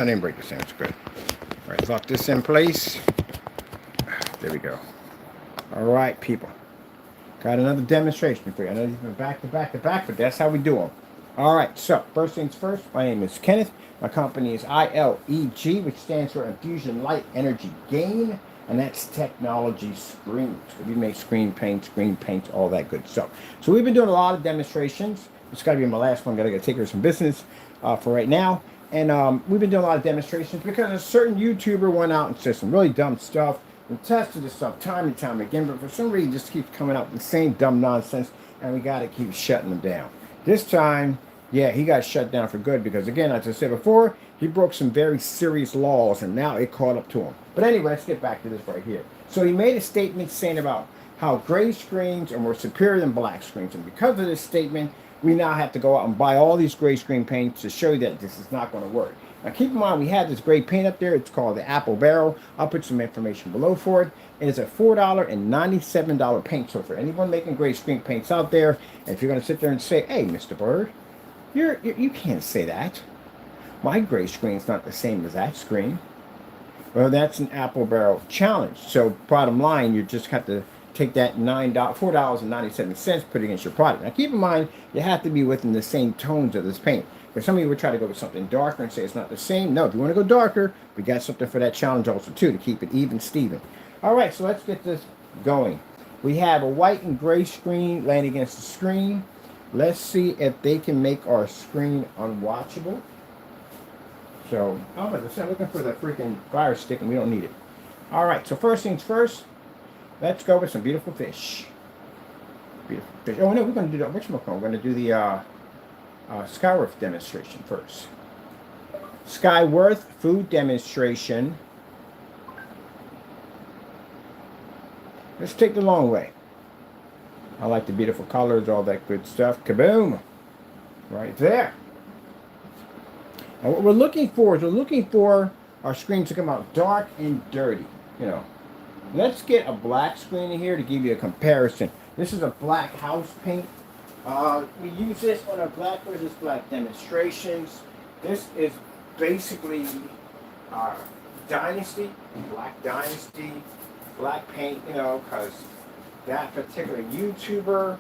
I didn't break this in. It's good. All right, lock this in place. There we go. All right, people. Got another demonstration for you. I know these have been back to back to back, but that's how we do them. All right, so first things first, my name is Kenneth. My company is ILEG, which stands for Infusion Light Energy Gain, and that's technology screens. We make screen paints, all that good stuff. So we've been doing a lot of demonstrations. It's got to be my last one. Gotta take care of some business for right now. And we've been doing a lot of demonstrations because a certain YouTuber went out and said some really dumb stuff and tested this stuff time and time again, but for some reason just keeps coming out with the same dumb nonsense, and we got to keep shutting them down. This time, yeah, he got shut down for good because, again, as I said before, he broke some very serious laws, and now it caught up to him. But anyway, let's get back to this right here. So he made a statement saying about how gray screens are more superior than black screens, and because of this statement, we now have to go out and buy all these gray screen paints to show you that this is not going to work. Now keep in mind, we have this gray paint up there. It's called the Apple Barrel. I'll put some information below for it. It is a $4.97 paint. So for anyone making gray screen paints out there, if you're going to sit there and say, hey, Mr. Bird, you can't say that. My gray screen's not the same as that screen. Well, that's an Apple Barrel challenge. So bottom line, you just have to take that $4.97, put it against your product. Now keep in mind, you have to be within the same tones of this paint. Because some of you would try to go with something darker and say it's not the same. No, if you want to go darker, we got something for that challenge also too, to keep it even Steven. All right, so let's get this going. We have a white and gray screen laying against the screen. Let's see if they can make our screen unwatchable. So, I'm looking for the freaking fire stick and we don't need it. All right, so first things first, let's go with some beautiful fish. Beautiful fish. Oh no, we're going to do the whatchamacallit. We're going to do the Skyworth demonstration first. Skyworth food demonstration. Let's take the long way. I like the beautiful colors, all that good stuff. Kaboom! Right there. And what we're looking for is our screen to come out dark and dirty. You know, let's get a black screen in here to give you a comparison. This is a black house paint. We use this on our black versus black demonstrations. This is basically our Dynasty, Black Dynasty, black paint, you know, because that particular YouTuber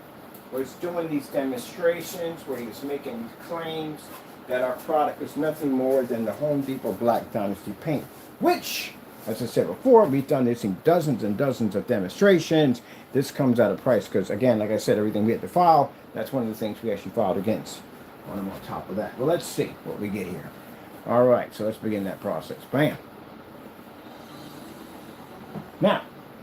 was doing these demonstrations where he was making claims that our product is nothing more than the Home Depot Black Dynasty paint, which, as I said before, we've done this in dozens and dozens of demonstrations. This comes at a price because, again, like I said, everything we had to file, that's one of the things we actually filed against on top of that. Well, let's see what we get here. All right, so let's begin that process. Bam. Now,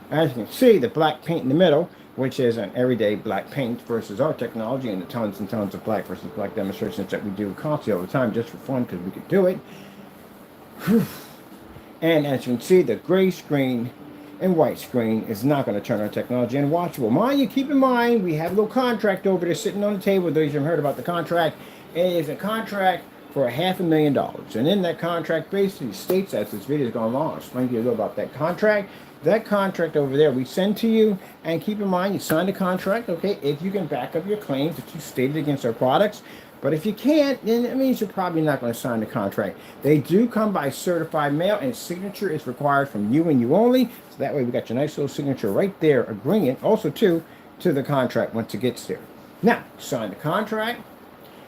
as you can see, the black paint in the middle, which is an everyday black paint versus our technology and the tons and tons of black versus black demonstrations that we do constantly all the time just for fun because we could do it. Whew. And as you can see, the gray screen and white screen is not going to turn our technology unwatchable. Mind you, keep in mind, we have a little contract over there sitting on the table. Those who haven't heard about the contract, it is a contract for $500,000. And in that contract basically states, as this video is going along, I'll explain to you a little about that contract. That contract over there we send to you, and keep in mind, you sign the contract, okay, if you can back up your claims that you stated against our products. But if you can't, then it means you're probably not going to sign the contract. They do come by certified mail, and signature is required from you and you only. So that way we got your nice little signature right there, agreeing it also to the contract once it gets there. Now, sign the contract,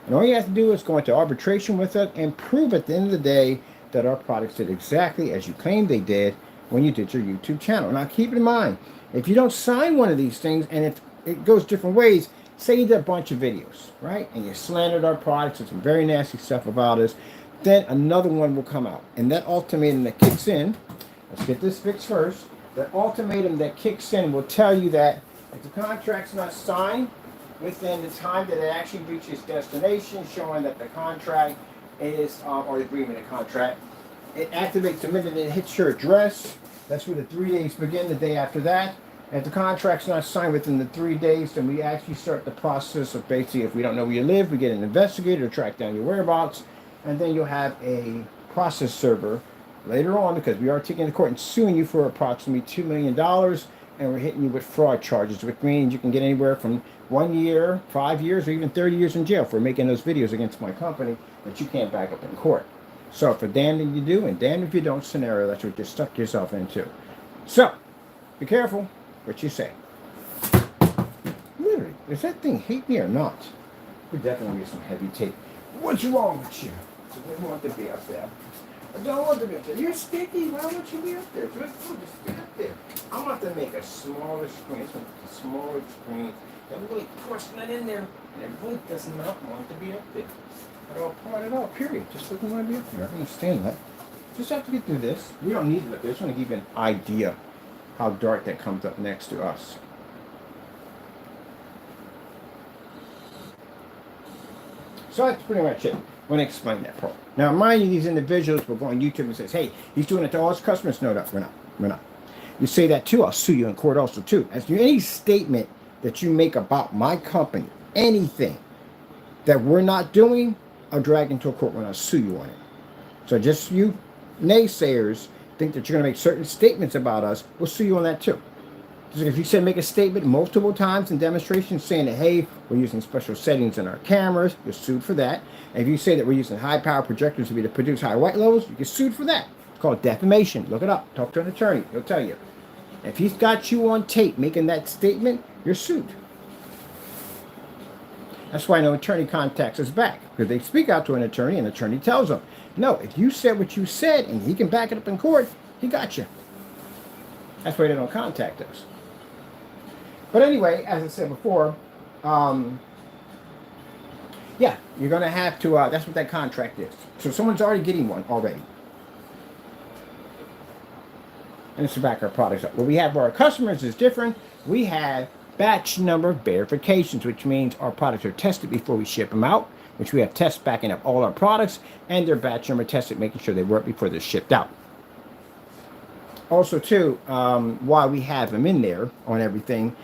and all you have to do is go into arbitration with us and prove at the end of the day that our products did exactly as you claimed they did when you did your YouTube channel. Now, keep in mind, if you don't sign one of these things, and if it goes different ways, say you did a bunch of videos, right? And you slandered our products and some very nasty stuff about us, then another one will come out. And that ultimatum that kicks in, let's get this fixed first, that ultimatum that kicks in will tell you that if the contract's not signed within the time that it actually reaches destination, showing that the contract is, or the agreement of contract, it activates the minute it hits your address. That's where the 3 days begin, the day after that. If the contract's not signed within the 3 days, then we actually start the process of basically, if we don't know where you live, we get an investigator to track down your whereabouts, and then you'll have a process server later on, because we are taking to court and suing you for approximately $2 million, and we're hitting you with fraud charges, which means you can get anywhere from 1 year, 5 years, or even 30 years in jail for making those videos against my company that you can't back up in court. So for damned if you do and damned if you don't scenario, that's what you stuck yourself into. So be careful what you say. Literally, is that thing heightening or not? We definitely need some heavy tape. What's wrong with you? I don't want to be up there. I don't want to be up there. You're sticky. Why won't you be up there? Just get up there. I want to make a smaller screen. It's a smaller screen. I'm really pressing that in there, and it really does not want to be up there. I don't part it out, period. Just doesn't want to be up there. I understand that. Just have to get through this. We don't need it up there. I just want to give you an idea how dark that comes up next to us. So that's pretty much it. I want to explain that part. Now, mind you, these individuals will go on YouTube and says, hey, he's doing it to all his customers. No, we're not. We're not. You say that too, I'll sue you in court also too. As to any statement that you make about my company, anything that we're not doing, I'll drag into a court when I sue you on it. So just you naysayers think that you're going to make certain statements about us, we'll sue you on that too. Just if you say make a statement multiple times in demonstrations saying that, hey, we're using special settings in our cameras, you're sued for that. And if you say that we're using high power projectors to produce high white levels, you get sued for that. It's called defamation. Look it up. Talk to an attorney. He'll tell you. If he's got you on tape making that statement, you're sued. That's why no attorney contacts us back, because they speak out to an attorney and the attorney tells them, no, if you said what you said and he can back it up in court, he got you. That's why they don't contact us. But anyway, as I said before, yeah, you're going to have to, that's what that contract is. So someone's already getting one already. And it's to back our products up. What we have for our customers is different. We have batch number verifications, which means our products are tested before we ship them out, which we have tests backing up all our products, and their batch number tested, making sure they work before they're shipped out. Also, too, while we have them in there on everything,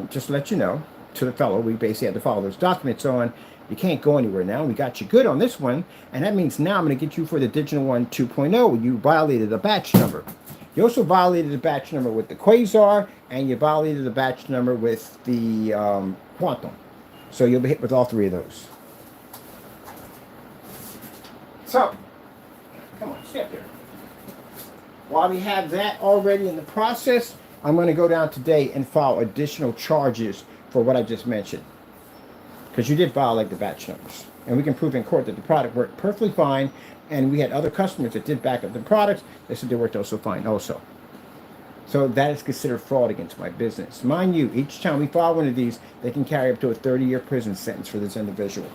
just to let you know, to the fellow, we basically have to follow those documents on. You can't go anywhere now. We got you good on this one, and that means now I'm going to get you for the Digital One 2.0. You violated the batch number. You also violated the batch number with the Quasar, and you violated the batch number with the Quantum. So you'll be hit with all three of those. So, come on, stay up there. While we have that already in the process, I'm going to go down today and file additional charges for what I just mentioned. Because you did violate the batch numbers. And we can prove in court that the product worked perfectly fine. And we had other customers that did back up the products. They said they worked also fine also. So that is considered fraud against my business. Mind you, each time we file one of these, they can carry up to a 30-year prison sentence for this individual.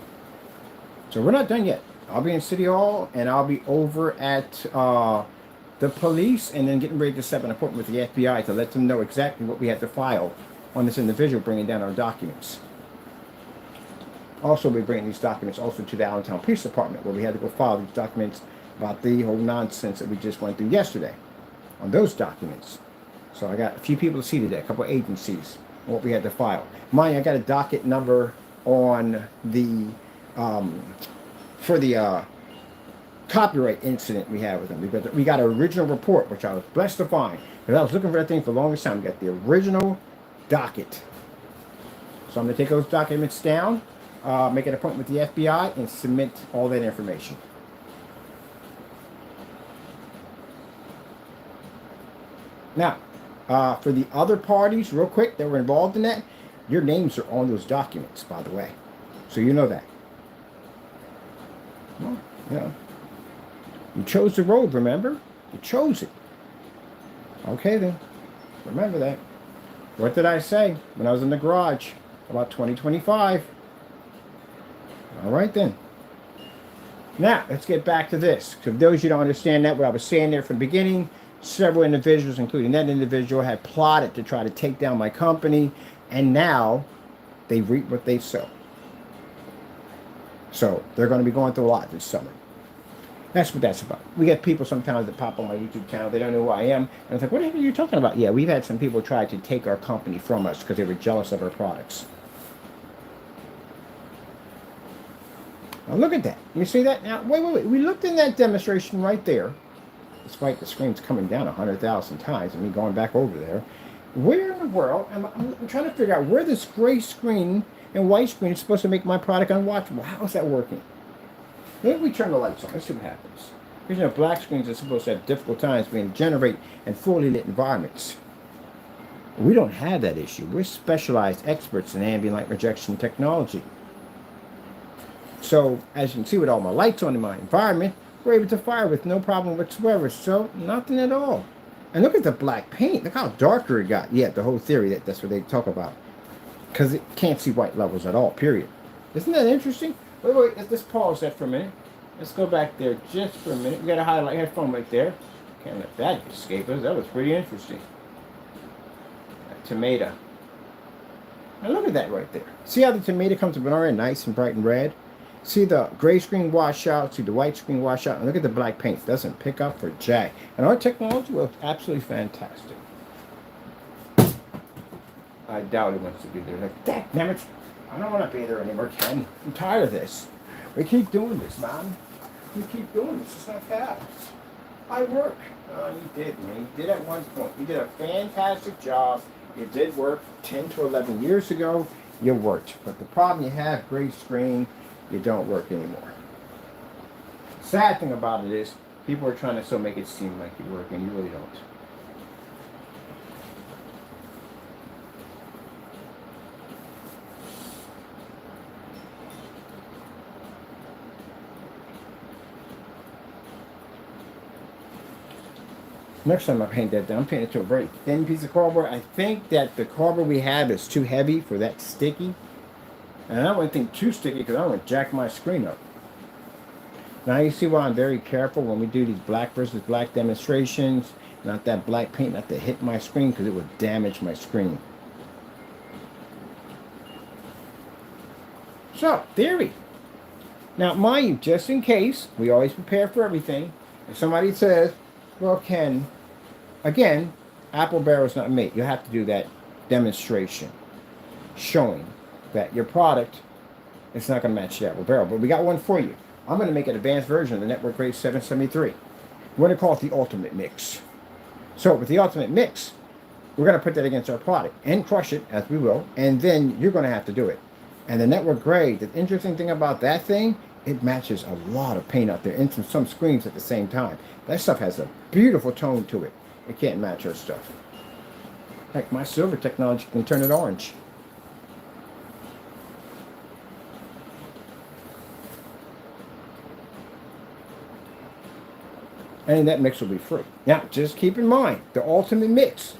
So we're not done yet. I'll be in City Hall, and I'll be over at the police, and then getting ready to set an appointment with the FBI to let them know exactly what we have to file on this individual, bringing down our documents. Also, we're bringing these documents also to the Allentown Police Department, where we had to go file these documents about the whole nonsense that we just went through yesterday on those documents. So I got a few people to see today, a couple of agencies, what we had to file. Mind you, I got a docket number on the for the copyright incident we had with them. We got an original report, which I was blessed to find, because I was looking for that thing for the longest time. We got the original docket. So I'm going to take those documents down, make an appointment with the FBI, and submit all that information. Now, for the other parties, real quick, that were involved in that, your names are on those documents, by the way. So you know that. Well, yeah. You chose the road, remember? You chose it. Okay, then. Remember that. What did I say when I was in the garage about 2025? All right, then. Now, let's get back to this. So, for those you don't understand that, what I was saying there from the beginning, several individuals, including that individual, had plotted to try to take down my company, and now they reap what they sow. So, they're going to be going through a lot this summer. That's what that's about. We get people sometimes that pop on my YouTube channel. They don't know who I am. And it's like, what the heck are you talking about? Yeah, we've had some people try to take our company from us because they were jealous of our products. Now look at that. You see that? Now, wait. We looked in that demonstration right there. Despite the screen's coming down 100,000 times and me going back over there. Where in the world, I'm trying to figure out where this gray screen and white screen is supposed to make my product unwatchable. How is that working? Maybe we turn the lights on. Let's see what happens. Because you know, black screens are supposed to have difficult times being generate in fully lit environments. We don't have that issue. We're specialized experts in ambient light rejection technology. So, as you can see with all my lights on in my environment, we're able to fire with no problem whatsoever. So, nothing at all. And look at the black paint. Look how darker it got. Yeah, the whole theory that's what they talk about. Because it can't see white levels at all, period. Isn't that interesting? Wait, let's pause that for a minute. Let's go back there just for a minute. We got a highlight headphone right there. Can't let that escape us. That was pretty interesting. That tomato. Now look at that right there. See how the tomato comes up already nice and bright and red? See the gray screen washout, see the white screen washout, and look at the black paint. It doesn't pick up for jack. And our technology looks absolutely fantastic. I doubt it wants to be there. Like, damn it, I don't want to be there anymore, Ken. I'm tired of this. We keep doing this, man. We keep doing this. It's not fair. I work. Oh, you did, man. You did at one point. You did a fantastic job. You did work 10 to 11 years ago. You worked. But the problem you have, gray screen, you don't work anymore. Sad thing about it is, people are trying to still make it seem like you work, and you really don't. Next time I paint that down, I'm painting it to a very thin piece of cardboard. I think that the cardboard we have is too heavy for that sticky. And I don't want anything too sticky because I don't want to jack my screen up. Now you see why I'm very careful when we do these black versus black demonstrations. Not that black paint, not to hit my screen because it would damage my screen. So, theory. Now, mind you, just in case, we always prepare for everything. If somebody says, well, Ken, again, apple barrel is not made. You have to do that demonstration showing that your product is not going to match the apple barrel. But we got one for you. I'm going to make an advanced version of the Network Grade 773. We're going to call it the Ultimate Mix. So with the Ultimate Mix, we're going to put that against our product and crush it, as we will, and then you're going to have to do it. And the Network Grade, the interesting thing about that thing, it matches a lot of paint out there into some screens at the same time. That stuff has a beautiful tone to it. It can't match our stuff. Heck, my silver technology can turn it orange. And that mix will be free. Now, just keep in mind, the Ultimate Mix.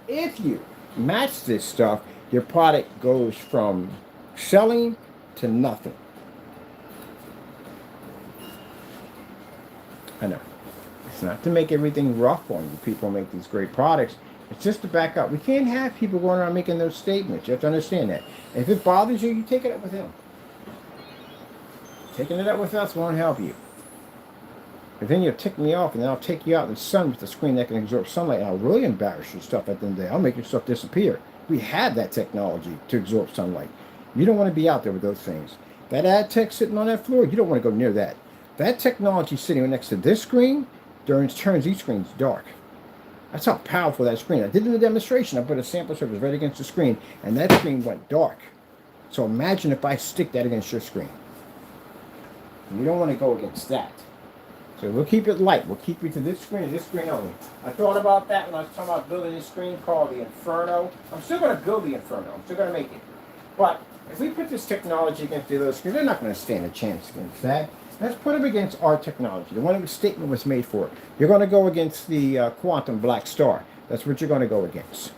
If you match this stuff, your product goes from selling to nothing. I know. It's not to make everything rough on you. People make these great products. It's just to back up. We can't have people going around making those statements. You have to understand that. If it bothers you, you take it up with him. Taking it up with us won't help you. But then you'll tick me off, and then I'll take you out in the sun with a screen that can absorb sunlight, and I'll really embarrass your stuff at the end of the day. I'll make your stuff disappear. We have that technology to absorb sunlight. You don't want to be out there with those things. That ad tech sitting on that floor, you don't want to go near that. That technology sitting next to this screen turns these screens dark. That's how powerful that screen is. I did in the demonstration. I put a sample surface right against the screen, and that screen went dark. So imagine if I stick that against your screen. You don't want to go against that. So we'll keep it light. We'll keep it to this screen and this screen only. I thought about that when I was talking about building this screen called the Inferno. I'm still going to build the Inferno. I'm still going to make it. But if we put this technology against the other screen, they're not going to stand a chance against that. Let's put them against our technology. The one that the statement was made for. You're going to go against the Quantum Black Star. That's what you're going to go against.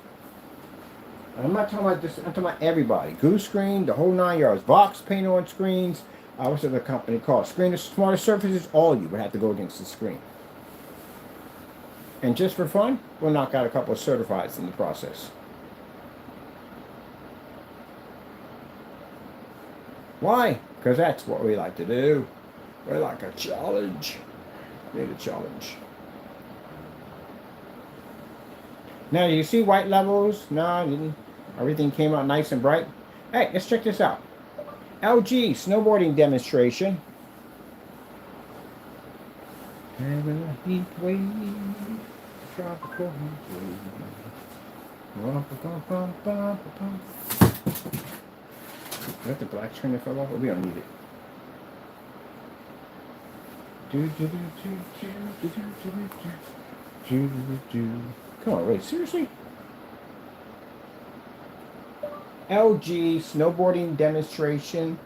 And I'm not talking about this. I'm talking about everybody. Goose Screen, the whole 9 yards. Vox paint on screens. What's the other company called? Screen Smarter Surfaces. All of you would have to go against the screen. And just for fun, we'll knock out a couple of certifieds in the process. Why? Because that's what we like to do. We like a challenge. Need a challenge. Now, you see white levels? No, didn't. Everything came out nice and bright. Hey, let's check this out. LG snowboarding demonstration. Having a heat wave, tropical heat wave. Is that the black screen that fell off? We don't need it. Come on, wait, seriously? LG snowboarding demonstration.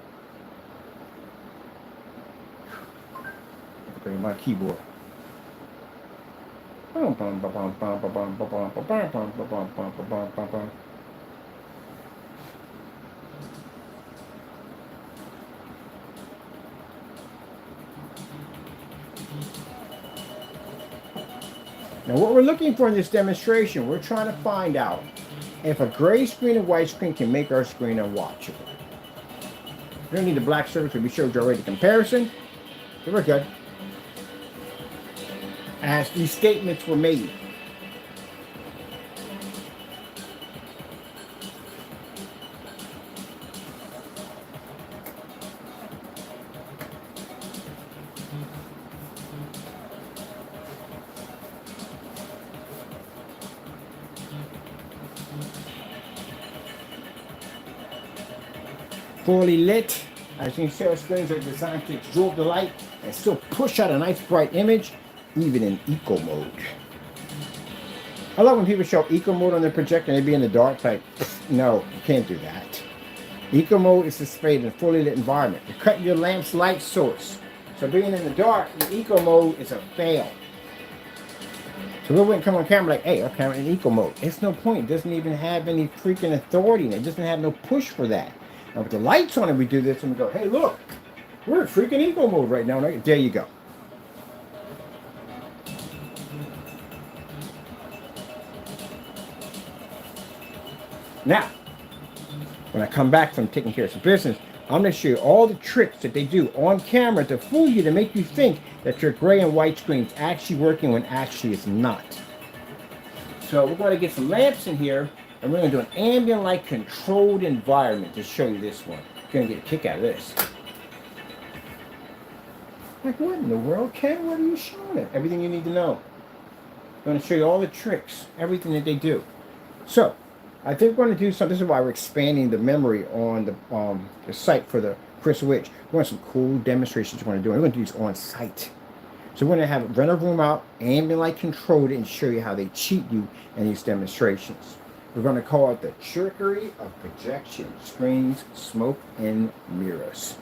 Bring my keyboard. Now what we're looking for in this demonstration, we're trying to find out if a gray screen and white screen can make our screen unwatchable. We don't need the black surface, we showed you already the comparison. So we're good. As these statements were made. Fully lit. As you can see, our screens are designed to absorb the light and still push out a nice bright image, even in eco mode. I love when people show eco mode on their projector and they be in the dark. Like, no, you can't do that. Eco mode is displayed in a fully lit environment. You cut your lamp's light source. So being in the dark in eco mode is a fail. So we wouldn't come on camera like, hey, okay, I'm in eco mode. It's no point. It doesn't even have any freaking authority. It doesn't have no push for that. Now with the lights on it, we do this and we go, hey, look, we're in freaking eco mode right now. Right? There you go. Now, when I come back from taking care of some business, I'm going to show you all the tricks that they do on camera to fool you, to make you think that your gray and white screen is actually working when actually it's not. So we're going to get some lamps in here, and we're going to do an ambient light controlled environment to show you this one. You're going to get a kick out of this. Like, what in the world, Ken? What are you showing it? Everything you need to know. I'm going to show you all the tricks, everything that they do. So, I think we're going to do something. This is why we're expanding the memory on the site for the Crystal Witch. We want some cool demonstrations we're going to do. We're going to do these on site. So we're going to have rent a room out, ambient light controlled, and show you how they cheat you in these demonstrations. We're going to call it the trickery of projection, screens, smoke, and mirrors.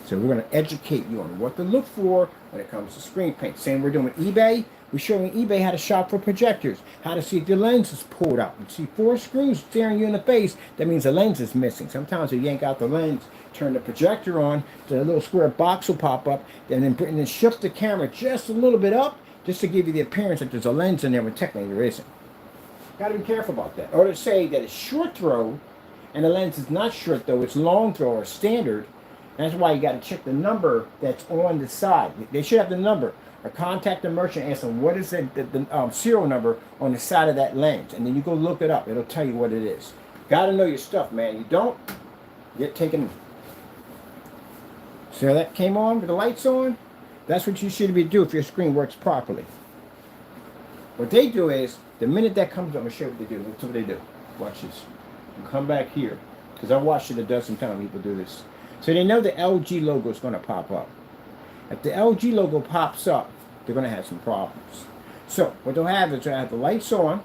So we're going to educate you on what to look for when it comes to screen paint. Same we're doing with eBay. We're showing eBay how to shop for projectors, how to see if the lens is pulled out. You see 4 screws staring you in the face, that means the lens is missing. Sometimes you yank out the lens, turn the projector on, the little square box will pop up, and then shift the camera just a little bit up, just to give you the appearance that there's a lens in there when technically there isn't. Got to be careful about that. Or to say that it's short throw, and the lens is not short throw, it's long throw or standard. That's why you got to check the number that's on the side. They should have the number. Or contact the merchant and ask them what is the serial number on the side of that lens. And then you go look it up. It'll tell you what it is. Got to know your stuff, man. You don't, get taken. See how that came on with the lights on? That's what you should be doing if your screen works properly. What they do is, the minute that comes up, I'm going to show you what they do. That's what they do. Watch this. You come back here. Because I watched it a dozen times people do this. So they know the LG logo is going to pop up. If the LG logo pops up, they're going to have some problems. So what they'll have is they'll have the lights on,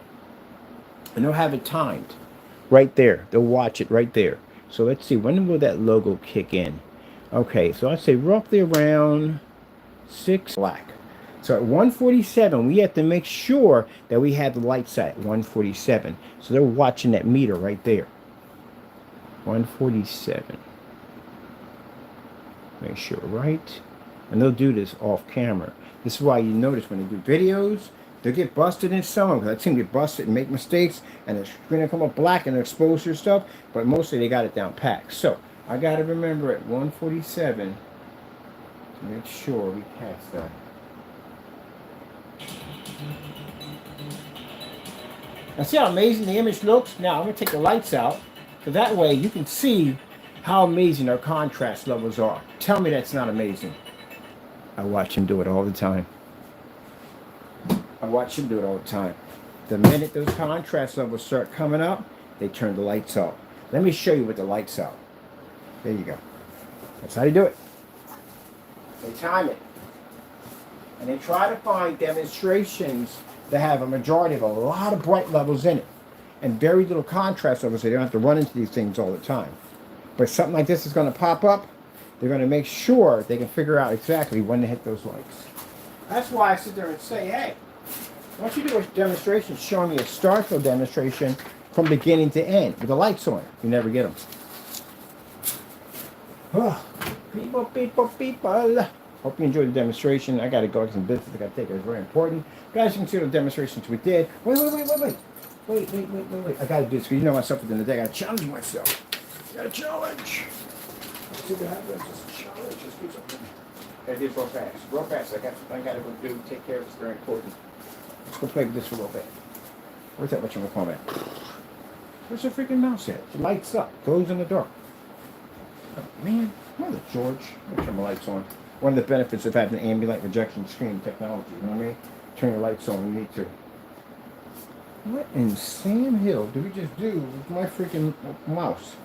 and they'll have it timed right there. They'll watch it right there. So let's see, when will that logo kick in? Okay, so I'd say roughly around 6 black. So at 147, we have to make sure that we have the lights at 147. So they're watching that meter right there. 147. Make sure, right? And they'll do this off camera. This is why you notice when they do videos, they'll get busted in some of them. I've seen them get busted and make mistakes, and the screen will come up black and expose their stuff, but mostly they got it down packed. So I got to remember at 147 to make sure we catch that. Now see how amazing the image looks? Now I'm going to take the lights out, so that way you can see how amazing our contrast levels are. Tell me that's not amazing. I watch him do it all the time. I watch him do it all the time. The minute those contrast levels start coming up, they turn the lights off. Let me show you with the lights out. There you go. That's how you do it. They time it. And they try to find demonstrations that have a majority of a lot of bright levels in it and very little contrast levels so they don't have to run into these things all the time. But something like this is going to pop up. They're going to make sure they can figure out exactly when to hit those lights. That's why I sit there and say, hey, why don't you do a demonstration showing me a star field demonstration from beginning to end with the lights on? You never get them. Oh, people. Hope you enjoyed the demonstration. I got to go to some business I got to take. It's very important. Guys, you can see the demonstrations we did. Wait. I got to do this because you know myself at the end of the day. I got to challenge myself. I got to challenge. Let's see what happens. Just challenge. Just do something. I did real fast. Real fast. I got something I got to go do. Take care of it. It's very important. Let's go play with this for a little bit. Where's that whatchamacallit? Where's the freaking mouse at? It lights up. Glows in the dark. Oh, man. Mother George. Let me turn my lights on. One of the benefits of having an ambient rejection screen technology, you know what I mean? Turn your lights on, you need to. What in Sam Hill do we just do with my freaking mouse?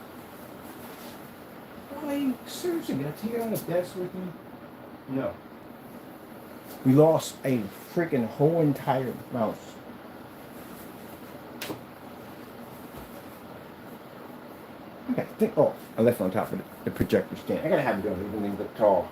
Like, seriously, did I take it on the desk with me? No. We lost a freaking whole entire mouse. Okay, oh, I left it on top of the projector stand. I gotta have it on even when you look tall,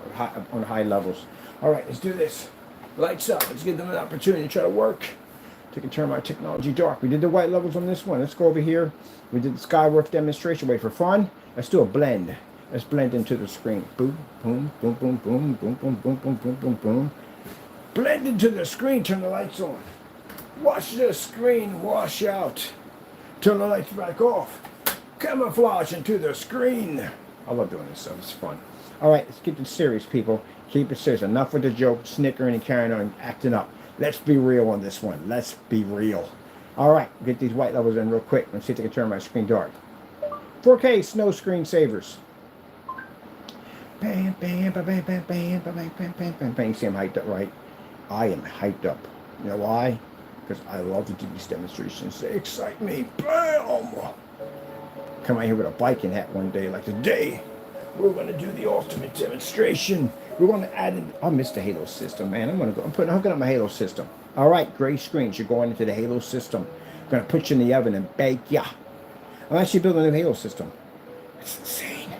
on high levels. All right, let's do this. Lights up. Let's give them an opportunity to try to work. So we can turn my technology dark. We did the white levels on this one. Let's go over here. We did the Skyworth demonstration. Wait for fun. Let's do a blend. Let's blend into the screen. Boom, boom, boom, boom, boom, boom, boom, boom, boom, boom, boom, boom. Blend into the screen. Turn the lights on. Watch the screen wash out. Turn the lights back off. Camouflage into the screen. I love doing this stuff. It's fun. All right, let's keep it serious, people. Keep it serious. Enough with the joke, snickering, and carrying on, and acting up. Let's be real on this one. Let's be real. All right, get these white levels in real quick. Let's see if I can turn my screen dark. 4K snow screensavers. Bam, bam, bam, bam, bam, bam, bam, bam, bam, bam, bam. You see I'm hyped up, right? I am hyped up. You know why? Because I love to do these demonstrations. They excite me. Bam! Come out here with a biking hat one day, like today. We're going to do the ultimate demonstration. We're going to add in. I missed the Halo system, man. I'm hooking up my Halo system. All right, gray screens. You're going into the Halo system. I'm going to put you in the oven and bake ya. I'm actually building a new Halo system. It's insane.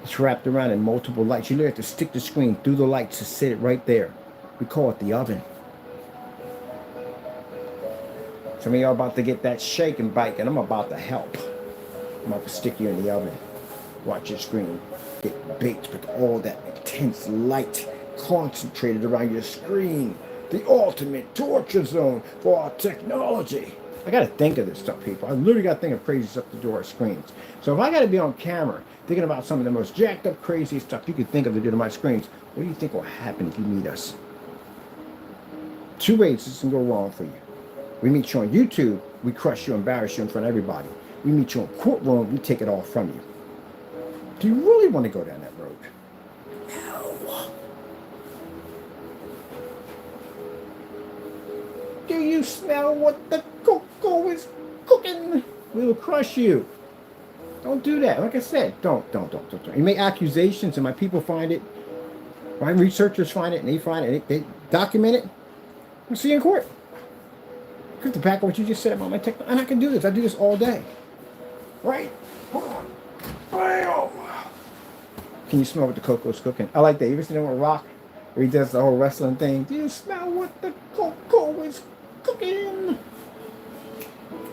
It's wrapped around in multiple lights. You literally have to stick the screen through the lights to sit it right there. We call it the oven. Some of y'all about to get that shake and bake, and I'm about to help. I'm about to stick you in the oven. Watch your screen get baked with all that intense light concentrated around your screen. The ultimate torture zone for our technology. I got to think of this stuff, people. I literally got to think of crazy stuff to do our screens. So if I got to be on camera thinking about some of the most jacked up, crazy stuff you could think of to do to my screens, what do you think will happen if you meet us? Two ways this can go wrong for you. We meet you on YouTube, we crush you, embarrass you in front of everybody. We meet you in courtroom, we take it all from you. Do you really want to go down that road? No. Do you smell what the cocoa is cooking? We will crush you. Don't do that. Like I said, don't. You make accusations and my people find it. My researchers find it and they find it. They document it. We'll see you in court. Because to back up what you just said about my technology, and I can do this. I do this all day. Right? Hold on. Bam! Can you smell what the cocoa's cooking? I like that. You ever seen that with Rock? Where he does the whole wrestling thing. Do you smell what the cocoa is cooking?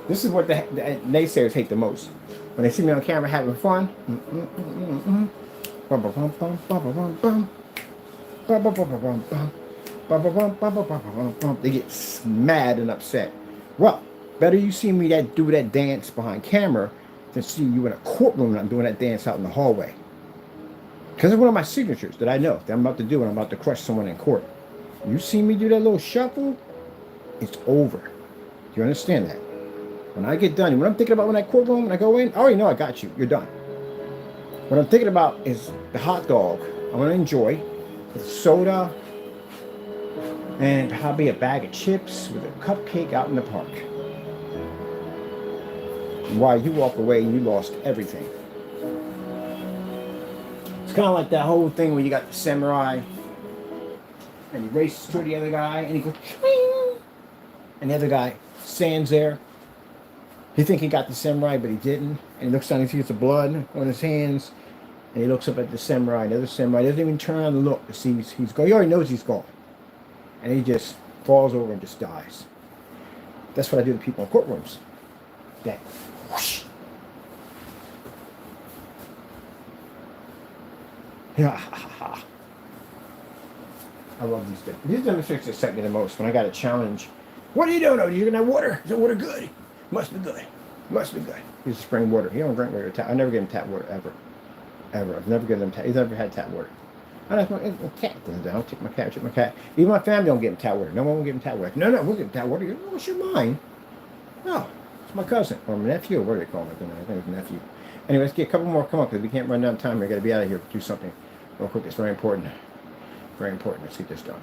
This is what the naysayers hate the most. When they see me on camera having fun. They get mad and upset. Well, better you see me do that dance behind camera than see you in a courtroom and I'm doing that dance out in the hallway. Because it's one of my signatures that I know that I'm about to do when I'm about to crush someone in court. You see me do that little shuffle, it's over. Do you understand that? When I get done, when I'm thinking about when I courtroom, when I go in, I already know I got you. You're done. What I'm thinking about is the hot dog I'm going to enjoy with soda and probably a bag of chips with a cupcake out in the park. While you walk away and you lost everything. It's kind of like that whole thing where you got the samurai And he races toward the other guy, and he goes, "Swing!" And the other guy stands there. He thinks he got the samurai, but he didn't. And he looks down and sees the blood on his hands. And he looks up at the samurai. The other samurai doesn't even turn around and look to see he's gone. He already knows he's gone. And he just falls over and just dies. That's what I do to people in courtrooms. That whoosh. Yeah. I love these things. These demonstrations excite me the most when I got a challenge. What are you doing? Are you gonna have water? Is the water good? Must be good. Must be good. He's spring water. He don't drink regular tap. I never give him tap water ever. Ever. I've never given him tap. He's never had tap water. I don't know, my cat doesn't. I'll take my cat. Even my family don't give him tap water. No one will give him tap water. No, we'll give him tap water. What's your mind? No, it's my cousin or my nephew. What do they call him? I think it's nephew. Anyway, let's get a couple more. Come on, because we can't run down time. We got to be out of here. Do something real quick. It's very important. Very important. Let's get this done.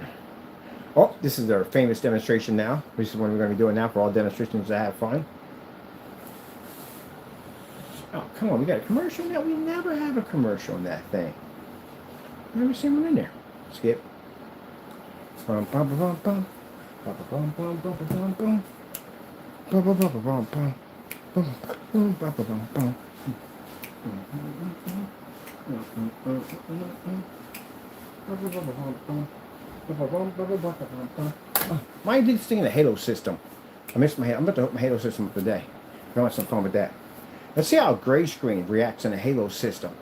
Oh, this is our famous demonstration now. This is what we're going to be doing now for all demonstrations that have fun. Oh, come on. We got a commercial now. We never have a commercial in that thing. Never seen one in there. Skip. Bum bum bum bum. Bum bum bum bum bum bum. Bum bum bum bum bum. Bum bum bum bum. Mine did this thing in the Halo system. I missed my Halo. I'm about to hook my Halo system up today. I want some fun with that. Let's see how a gray screen reacts in a Halo system.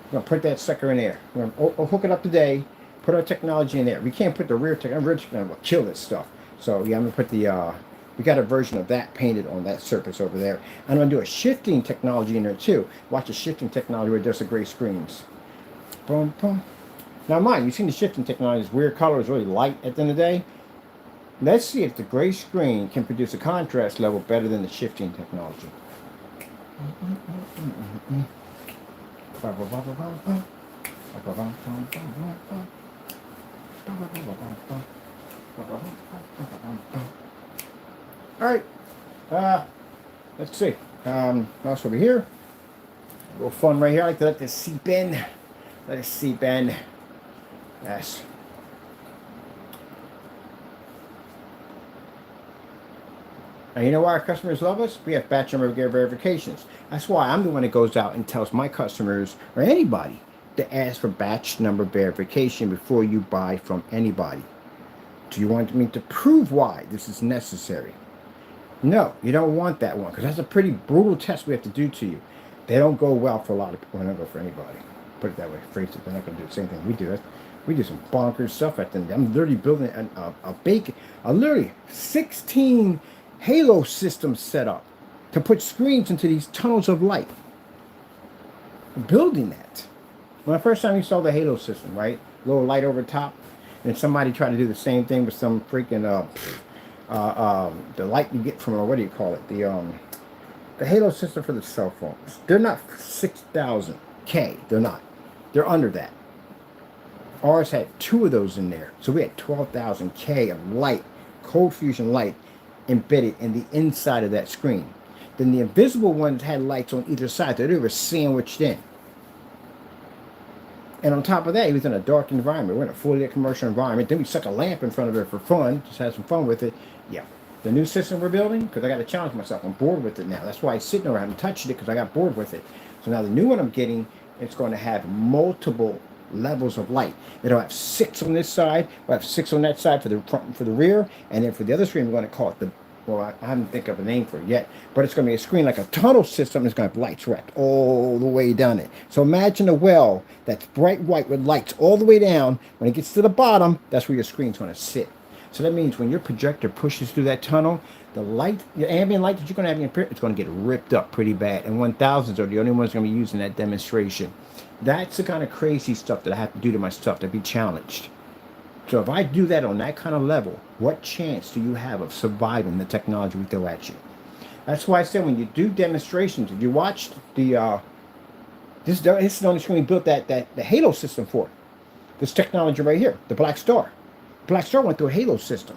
We're going to put that sucker in there. We're going to hook it up today, put our technology in there. We can't put the rear technology. Rear technology will kill this stuff. So, yeah, I'm going to put the, we got a version of that painted on that surface over there. I'm going to do a shifting technology in there, too. Watch the shifting technology where it does the gray screens. Boom, boom. Now, mind, you've seen the shifting technology is weird colors, really light at the end of the day. Let's see if the gray screen can produce a contrast level better than the shifting technology. Alright, let's see. Mouse over here. A little fun right here. I like to let this seep in. Let it seep in. Yes. And you know why our customers love us? We have batch number verifications. That's why I'm the one that goes out and tells my customers or anybody to ask for batch number verification before you buy from anybody. Do you want me to prove why this is necessary? No, you don't want that one because that's a pretty brutal test we have to do to you. They don't go well for a lot of people. They don't go for anybody. Put it that way. Phrase it. They're not going to do the same thing we do. We do some bonkers stuff at the end. I'm literally building a literally 16 Halo system set up to put screens into these tunnels of light. Building that. When the first time you saw the Halo system, right? Little light over top, and somebody tried to do the same thing with some freaking the light you get from what do you call it? The Halo system for the cell phones. They're not 6,000 K. They're not. They're under that. Ours had 2 of those in there, so we had 12,000 K of light, cold fusion light, embedded in the inside of that screen. Then the invisible ones had lights on either side, so they were sandwiched in. And on top of that, he was in a dark environment. We're in a fully lit commercial environment. Then we stuck a lamp in front of it for fun, just had some fun with it. Yeah. The new system we're building, because I got to challenge myself. I'm bored with it now. That's why I'm sitting there. I haven't touched it because I got bored with it. So now the new one I'm getting, it's going to have multiple levels of light. It'll have 6 on this side. We'll have 6 on that side for the front and for the rear. And then for the other screen, we're going to call it the, well, I haven't think of a name for it yet, but it's going to be a screen like a tunnel system. It's going to have lights wrapped all the way down it. So imagine a well that's bright white with lights all the way down. When it gets to the bottom, that's where your screen's going to sit. So that means when your projector pushes through that tunnel, the light, your ambient light that you're going to have in your print, it's going to get ripped up pretty bad. And 1000s are the only ones going to be using that demonstration. That's the kind of crazy stuff that I have to do to my stuff to be challenged. So if I do that on that kind of level, what chance do you have of surviving the technology we throw at you? That's why I said when you do demonstrations, if you watched the, this is the only screen we built the Halo system for. This technology right here, the Black Star. Black Star went through a Halo system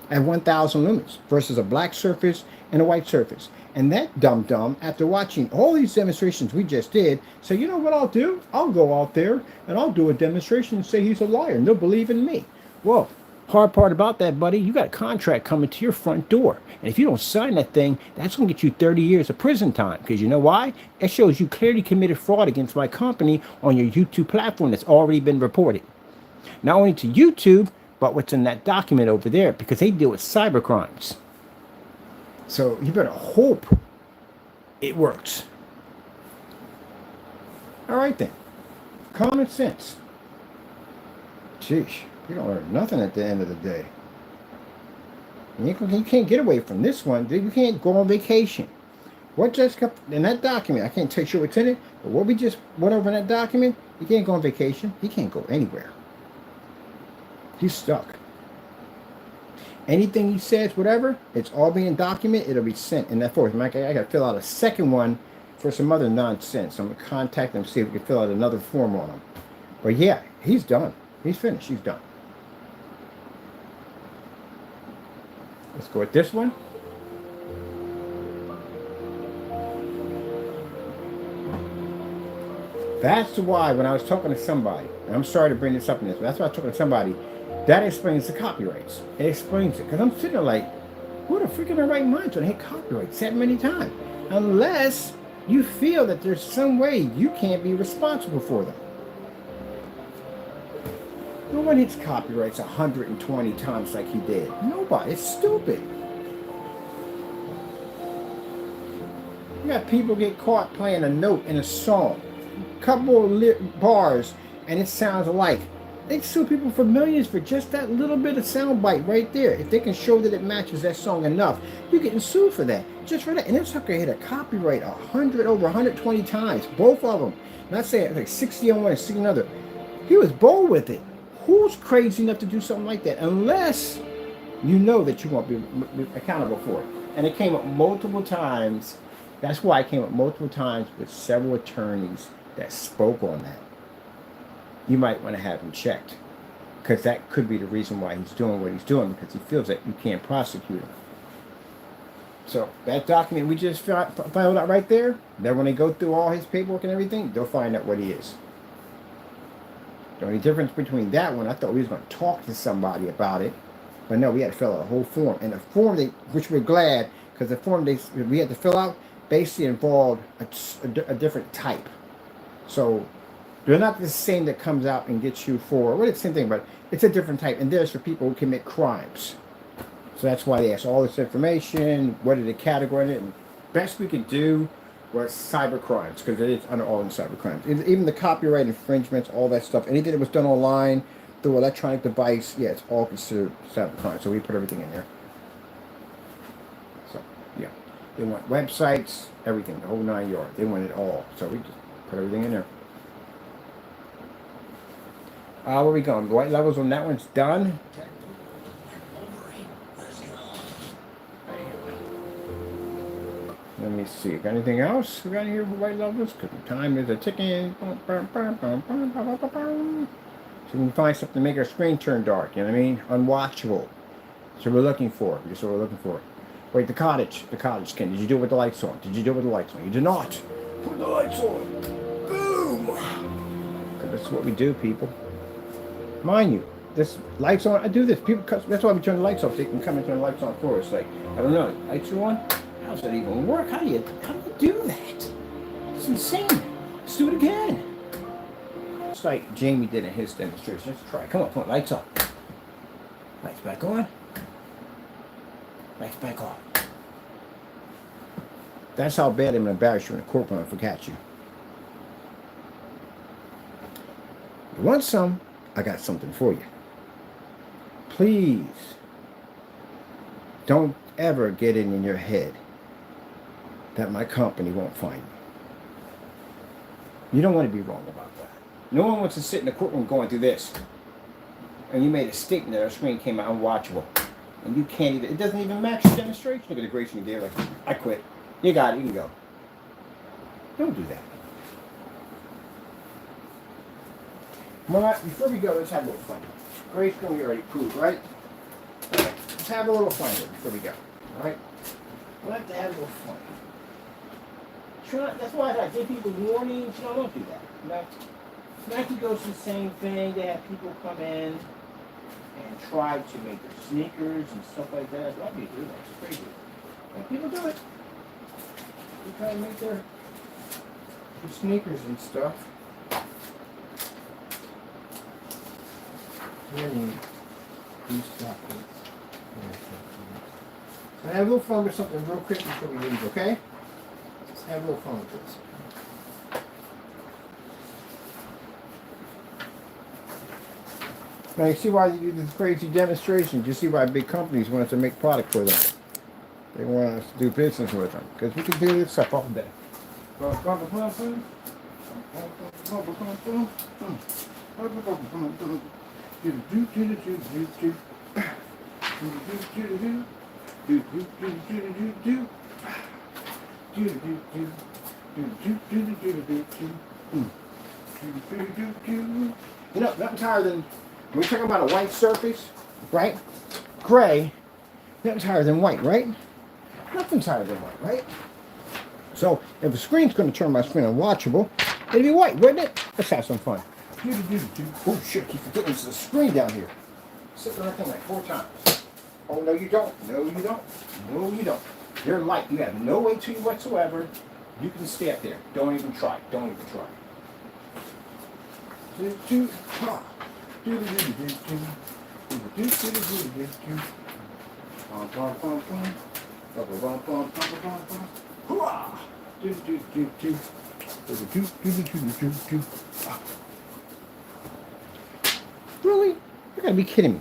at 1000 lumens versus a black surface and a white surface. And that dum-dum, after watching all these demonstrations we just did, said, you know what I'll do? I'll go out there and I'll do a demonstration and say he's a liar and they'll believe in me. Well, hard part about that, buddy, you got a contract coming to your front door. And if you don't sign that thing, that's going to get you 30 years of prison time. Because you know why? It shows you clearly committed fraud against my company on your YouTube platform that's already been reported. Not only to YouTube, but what's in that document over there, because they deal with cyber crimes. So you better hope it works. All right then. Common sense. Sheesh, you don't learn nothing at the end of the day. You can't get away from this one. You can't go on vacation. What just got in that document? I can't tell you what's in it, but what we just went over in that document, you can't go on vacation. You can't go anywhere. He's stuck. Anything he says, whatever, it's all being documented. It'll be sent in that form. I got to fill out a second one for some other nonsense. I'm going to contact them, see if we can fill out another form on him. But yeah, he's done. He's finished. He's done. Let's go with this one. That's why when I was talking to somebody, and I'm sorry to bring this up in this, but that's why I was talking to somebody, that explains the copyrights. It explains it. Because I'm sitting there like, who the freak in their right mind to hit copyrights that many times? Unless you feel that there's some way you can't be responsible for them. No one hits copyrights 120 times like he did. Nobody. It's stupid. You got people get caught playing a note in a song. Couple of bars, and it sounds alike. They sue people for millions for just that little bit of sound bite right there. If they can show that it matches that song enough, you're getting sued for that. Just for that. And this sucker hit a copyright over 120 times. Both of them. Not saying like 60 on one and 60 on another. He was bold with it. Who's crazy enough to do something like that? Unless you know that you won't be accountable for it. And it came up multiple times. That's why it came up multiple times with several attorneys that spoke on that. You might want to have him checked, because that could be the reason why he's doing what he's doing, because he feels that you can't prosecute him. So that document we just filed out right there, then when they go through all his paperwork and everything, they'll find out what he is. The only difference between that one, I thought we was going to talk to somebody about it, but no, we had to fill out a whole form. And the form, which we're glad, because the form we had to fill out basically involved a different type. So they're not the same that comes out and gets you for, well, it's the same thing, but it's a different type. And there's for people who commit crimes. So that's why they asked all this information, what are the category in it. And best we could do was cyber crimes, because it is under all in cyber crimes. Even the copyright infringements, all that stuff, anything that was done online through electronic device, yeah, it's all considered cyber crime. So we put everything in there. So, yeah. They want websites, everything, the whole 9 yards. They want it all. So we just put everything in there. Where are we going? The white levels on that one's done. Let me see. Got anything else we got here for white levels? Because the time is a ticking. So we can find something to make our screen turn dark. You know what I mean? Unwatchable. So we're looking for. That's what we're looking for. Wait, the cottage, Ken. Did you do it with the lights on? Did you do it with the lights on? You did not. Put the lights on. Boom. Because that's what we do, people. Mind you, this lights on. I do this. People, that's why we turn the lights off. So they can come and turn the lights on for us. Like, I don't know. Lights are on. How does that even work? How do you do that? It's insane. Let's do it again. It's like Jamie did in his demonstration. Let's try. Come on, lights on. Lights back on. Lights back on. That's how bad I'm going to embarrass you in a court when I forget you. You want some? I got something for you. Please don't ever get it in your head that my company won't find you. You don't want to be wrong about that. No one wants to sit in the courtroom going through this. And you made a statement that our screen came out unwatchable. And you can't even, it doesn't even match the demonstration. Look at the gration you gave. Like, I quit. You got it. You can go. Don't do that. Well, before we go, let's have a little fun. Gration we already proved, right? All right. Let's have a little fun here before we go. All right? We'll have to have a little fun. That's why I give people warnings. You know, don't do that. Nike goes through the same thing. They have people come in. and try to make their sneakers and stuff like that. A lot of people do that. It's crazy. And people do it. They try to make their sneakers and stuff. Really do stuff with. So have a little fun with something real quick before we leave, okay? Let's have a little fun with this. Now you see why you do this crazy demonstration. You see why big companies want us to make product for them. They want us to do business with them. Because we can do this stuff all day. You know, nothing's higher than, when we're talking about a white surface, right? Gray, nothing's higher than white, right? Nothing's higher than white, right? So, if the screen's going to turn my screen unwatchable, it'd be white, wouldn't it? Let's have some fun. Oh shit, keep forgetting there's a screen down here. Sit on that thing like 4 times. Oh, no you don't. No you don't. No you don't. You're light. You have no weight to you whatsoever. You can stay up there. Don't even try. Don't even try. Really? You gotta be kidding me.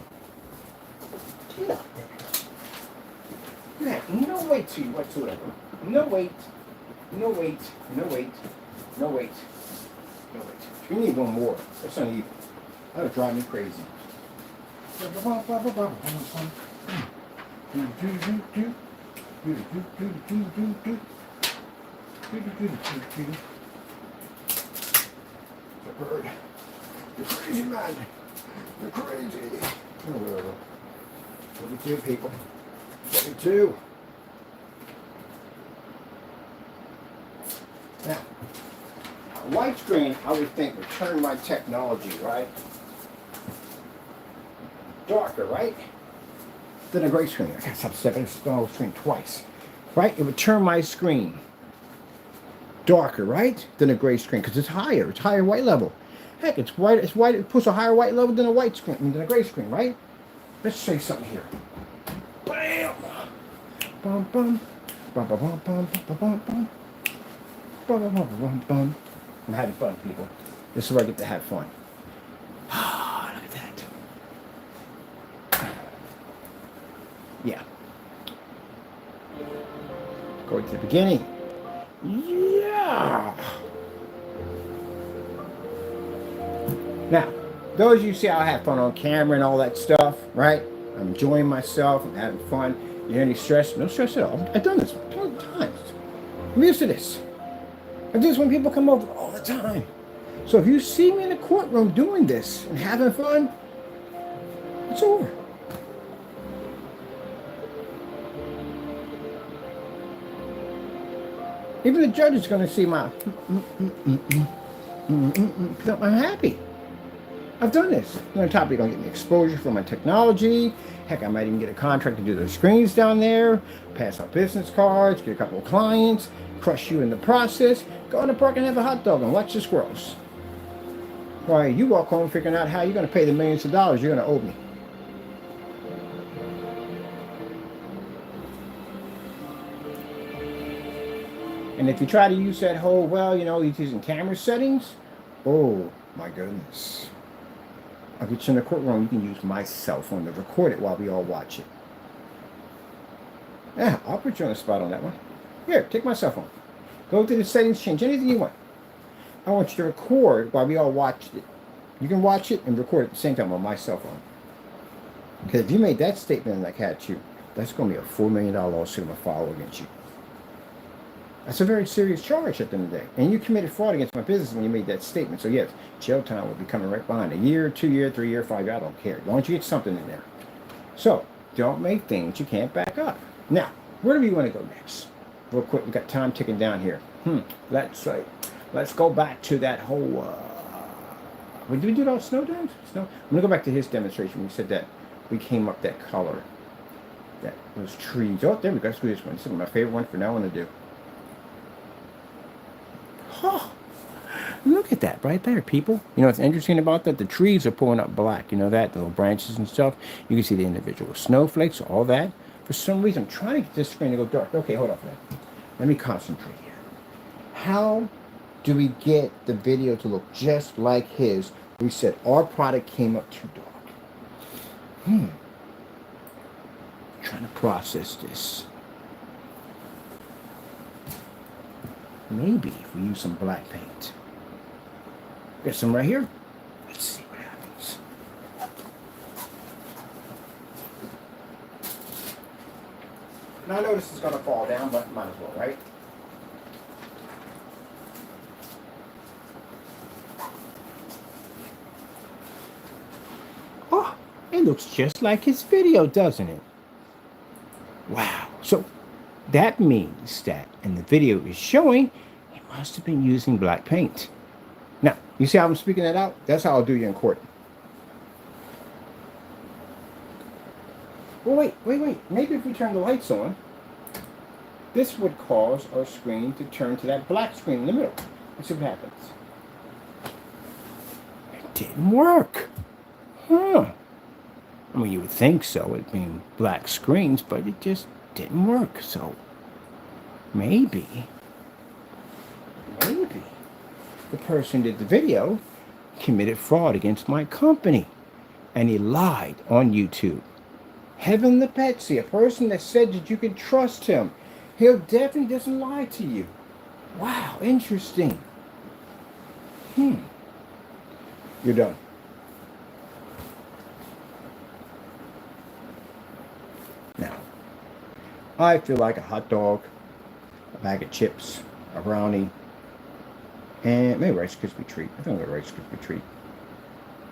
Get up there. You have no weight to you whatsoever. No weight. No weight. No weight. No weight. No weight. You need one more. That's not even. That would drive me crazy. The bird. You're crazy, man. You're crazy. Oh, whatever. What we do, people. What we do. Now, a white screen, I would think, would turn my technology, right? Darker, right? Than a gray screen. I gotta stop stepping this screen twice. Right? It would turn my screen darker, right? Than a gray screen, because it's higher. It's higher white level. Heck, it's white. It's white. It puts a higher white level than a white screen, than a gray screen, right? Let's say something here. Bam! Bum bum. Bum bum bum bum bum bum bum. Bum bum bum bum bum. I'm having fun, people. This is where I get to have fun. Ah, look at that. Yeah. Go to the beginning. Yeah. Now, those of you see how I have fun on camera and all that stuff, right? I'm enjoying myself. I'm having fun. You hear any stress? No stress at all. I've done this 20 times. I'm used to this. I do this when people come over all the time. So if you see me in the courtroom doing this and having fun, it's over. Even the judge is going to see my I'm happy. I've done this. On top, you're going to get me exposure for my technology. Heck, I might even get a contract to do those screens down there, pass out business cards, get a couple of clients, crush you in the process, go in the park and have a hot dog and watch the squirrels. Why, you walk home figuring out how you're going to pay the millions of dollars you're going to owe me. And if you try to use that whole, well, you know, he's using camera settings, oh my goodness. I'll get you in the courtroom, you can use my cell phone to record it while we all watch it. Yeah, I'll put you on the spot on that one. Here, take my cell phone. Go to the settings, change anything you want. I want you to record while we all watch it. You can watch it and record at the same time on my cell phone. Because if you made that statement and I catch you, that's going to be a $4 million lawsuit I'm going to file against you. That's a very serious charge at the end of the day. And you committed fraud against my business when you made that statement. So yes, jail time will be coming right behind. A year, 2 year, 3 year, 5 year, I don't care. As long as you get something in there. So, don't make things you can't back up. Now, where do we want to go next? Real quick, we've got time ticking down here. Let's go back to that whole, did we do it all snow dams? Snow? I'm going to go back to his demonstration when he said that. we came up that color. Those trees. Oh, there we go. Let's do this one. This is my favorite one for now on to do. Oh, look at that right there, people. You know what's interesting about that? The trees are pulling up black. You know that? The little branches and stuff. You can see the individual snowflakes, all that. For some reason, I'm trying to get this screen to go dark. Okay, hold on for that. Let me concentrate here. How do we get the video to look just like his? We said our product came up too dark. Trying to process this. Maybe if we use some black paint. Got some right here. Let's see what happens. Now I know this is going to fall down, but might as well, right? Oh, it looks just like his video, doesn't it? Wow. So that means that in the video is showing he must have been using black paint. Now, you see how I'm speaking that out? That's how I'll do you in court. Well, wait. Maybe if we turn the lights on, this would cause our screen to turn to that black screen in the middle. Let's see what happens. It didn't work. Huh. I mean, you would think so, it being black screens, but it just didn't work. So maybe the person who did the video committed fraud against my company, and he lied on YouTube. Heaven the Betsy, a person that said that you can trust him, he definitely doesn't lie to you. Wow, interesting. You're done. Now, I feel like a hot dog, a bag of chips, a brownie, and maybe Rice Krispie treat. I think I'll go Rice Krispie treat.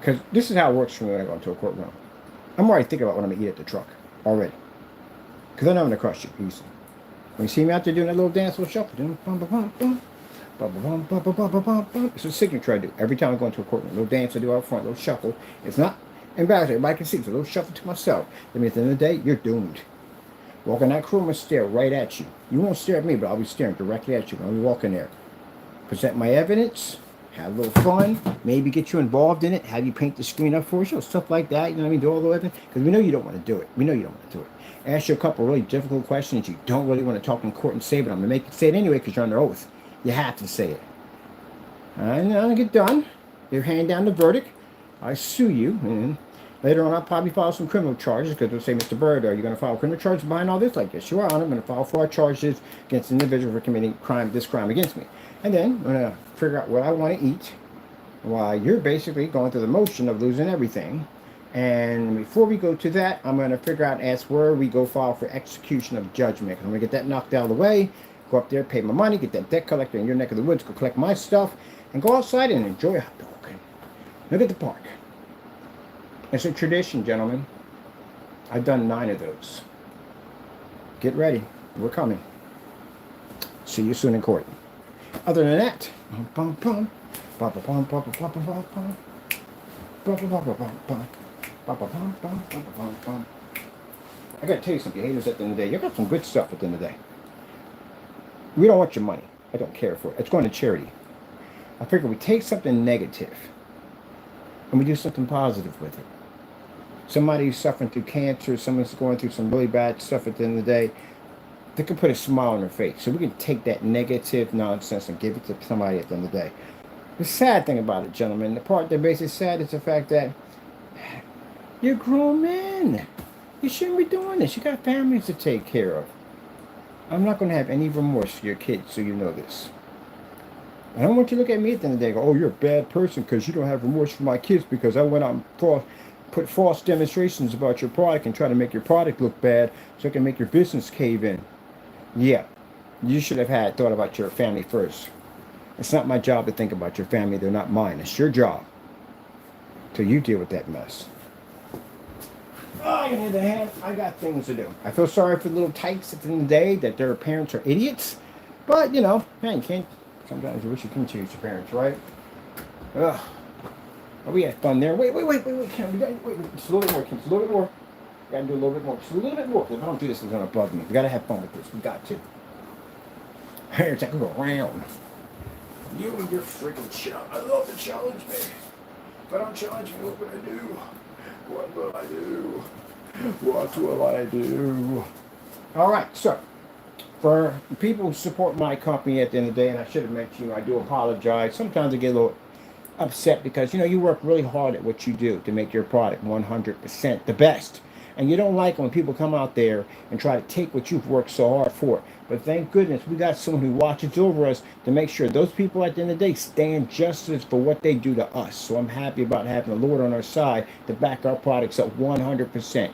Because this is how it works for me when I go into a courtroom. I'm already thinking about what I'm going to eat at the truck already. Because I'm not going to crush you easily. When you see me out there doing that little dance, little shuffle, doing bum, bum, bum, bum, bum, bum, bum, bum, bum, bum, bum. It's a signature I do every time I go into a courtroom. A little dance I do out front, a little shuffle. It's not embarrassing. Everybody can see. It's a little shuffle to myself. I mean, at the end of the day, you're doomed. Walk in that courtroom and stare right at you. You won't stare at me, but I'll be staring directly at you when we walk in there. Present my evidence. Have a little fun. Maybe get you involved in it. Have you paint the screen up for us. You know, stuff like that. You know what I mean? Do all the evidence. Because we know you don't want to do it. We know you don't want to do it. Ask you a couple really difficult questions you don't really want to talk in court and say, but I'm going to make you say it anyway because you're under oath. You have to say it. And then I get done. You hand down the verdict. I sue you. And later on, I'll probably file some criminal charges because they'll say, Mr. Bird, are you going to file criminal charges behind all this? Like, yes, you are. I'm going to file 4 charges against an individual for committing this crime against me. And then I'm going to figure out what I want to eat while you're basically going through the motion of losing everything. And before we go to that, I'm going to figure out as where we go file for execution of judgment. I'm going to get that knocked out of the way, go up there, pay my money, get that debt collector in your neck of the woods, go collect my stuff, and go outside and enjoy a hot dog. Look at the park. It's a tradition, gentlemen. I've done 9 of those. Get ready. We're coming. See you soon in court. Other than that, I gotta tell you something, haters, at the end of the day. You got some good stuff at the end of the day. We don't want your money. I don't care for it. It's going to charity. I figure we take something negative and we do something positive with it. Somebody's suffering through cancer, someone's going through some really bad stuff at the end of the day. They can put a smile on their face. So we can take that negative nonsense and give it to somebody at the end of the day. The sad thing about it, gentlemen, the part that makes it sad is the fact that you're grown men. You shouldn't be doing this. You got families to take care of. I'm not going to have any remorse for your kids, so you know this. I don't want you to look at me at the end of the day and go, oh, you're a bad person because you don't have remorse for my kids because I went out and put false demonstrations about your product and try to make your product look bad so I can make your business cave in. Yeah, you should have thought about your family first. It's not my job to think about your family. They're not mine. It's your job. Till you deal with that mess. On the other hand, I got things to do. I feel sorry for the little tykes at the end of the day that their parents are idiots. But, you know, man, you can't. Sometimes you wish you couldn't change your parents, right? Ugh. Oh, we had fun there. Wait. Wait, just a little bit more. Got to do a little bit more. Just a little bit more. If I don't do this, it's going to bug me. We got to have fun with this. We got to. It's like we go around. You and your freaking challenge. I love the challenge, man. If I don't challenge you, what will I do? What will I do? What will I do? All right, so for people who support my company at the end of the day, and I should have mentioned, I do apologize. Sometimes I get a little upset because, you work really hard at what you do to make your product 100% the best. And you don't like when people come out there and try to take what you've worked so hard for. But thank goodness we got someone who watches over us to make sure those people at the end of the day stand justice for what they do to us. So I'm happy about having the Lord on our side to back our products up 100%.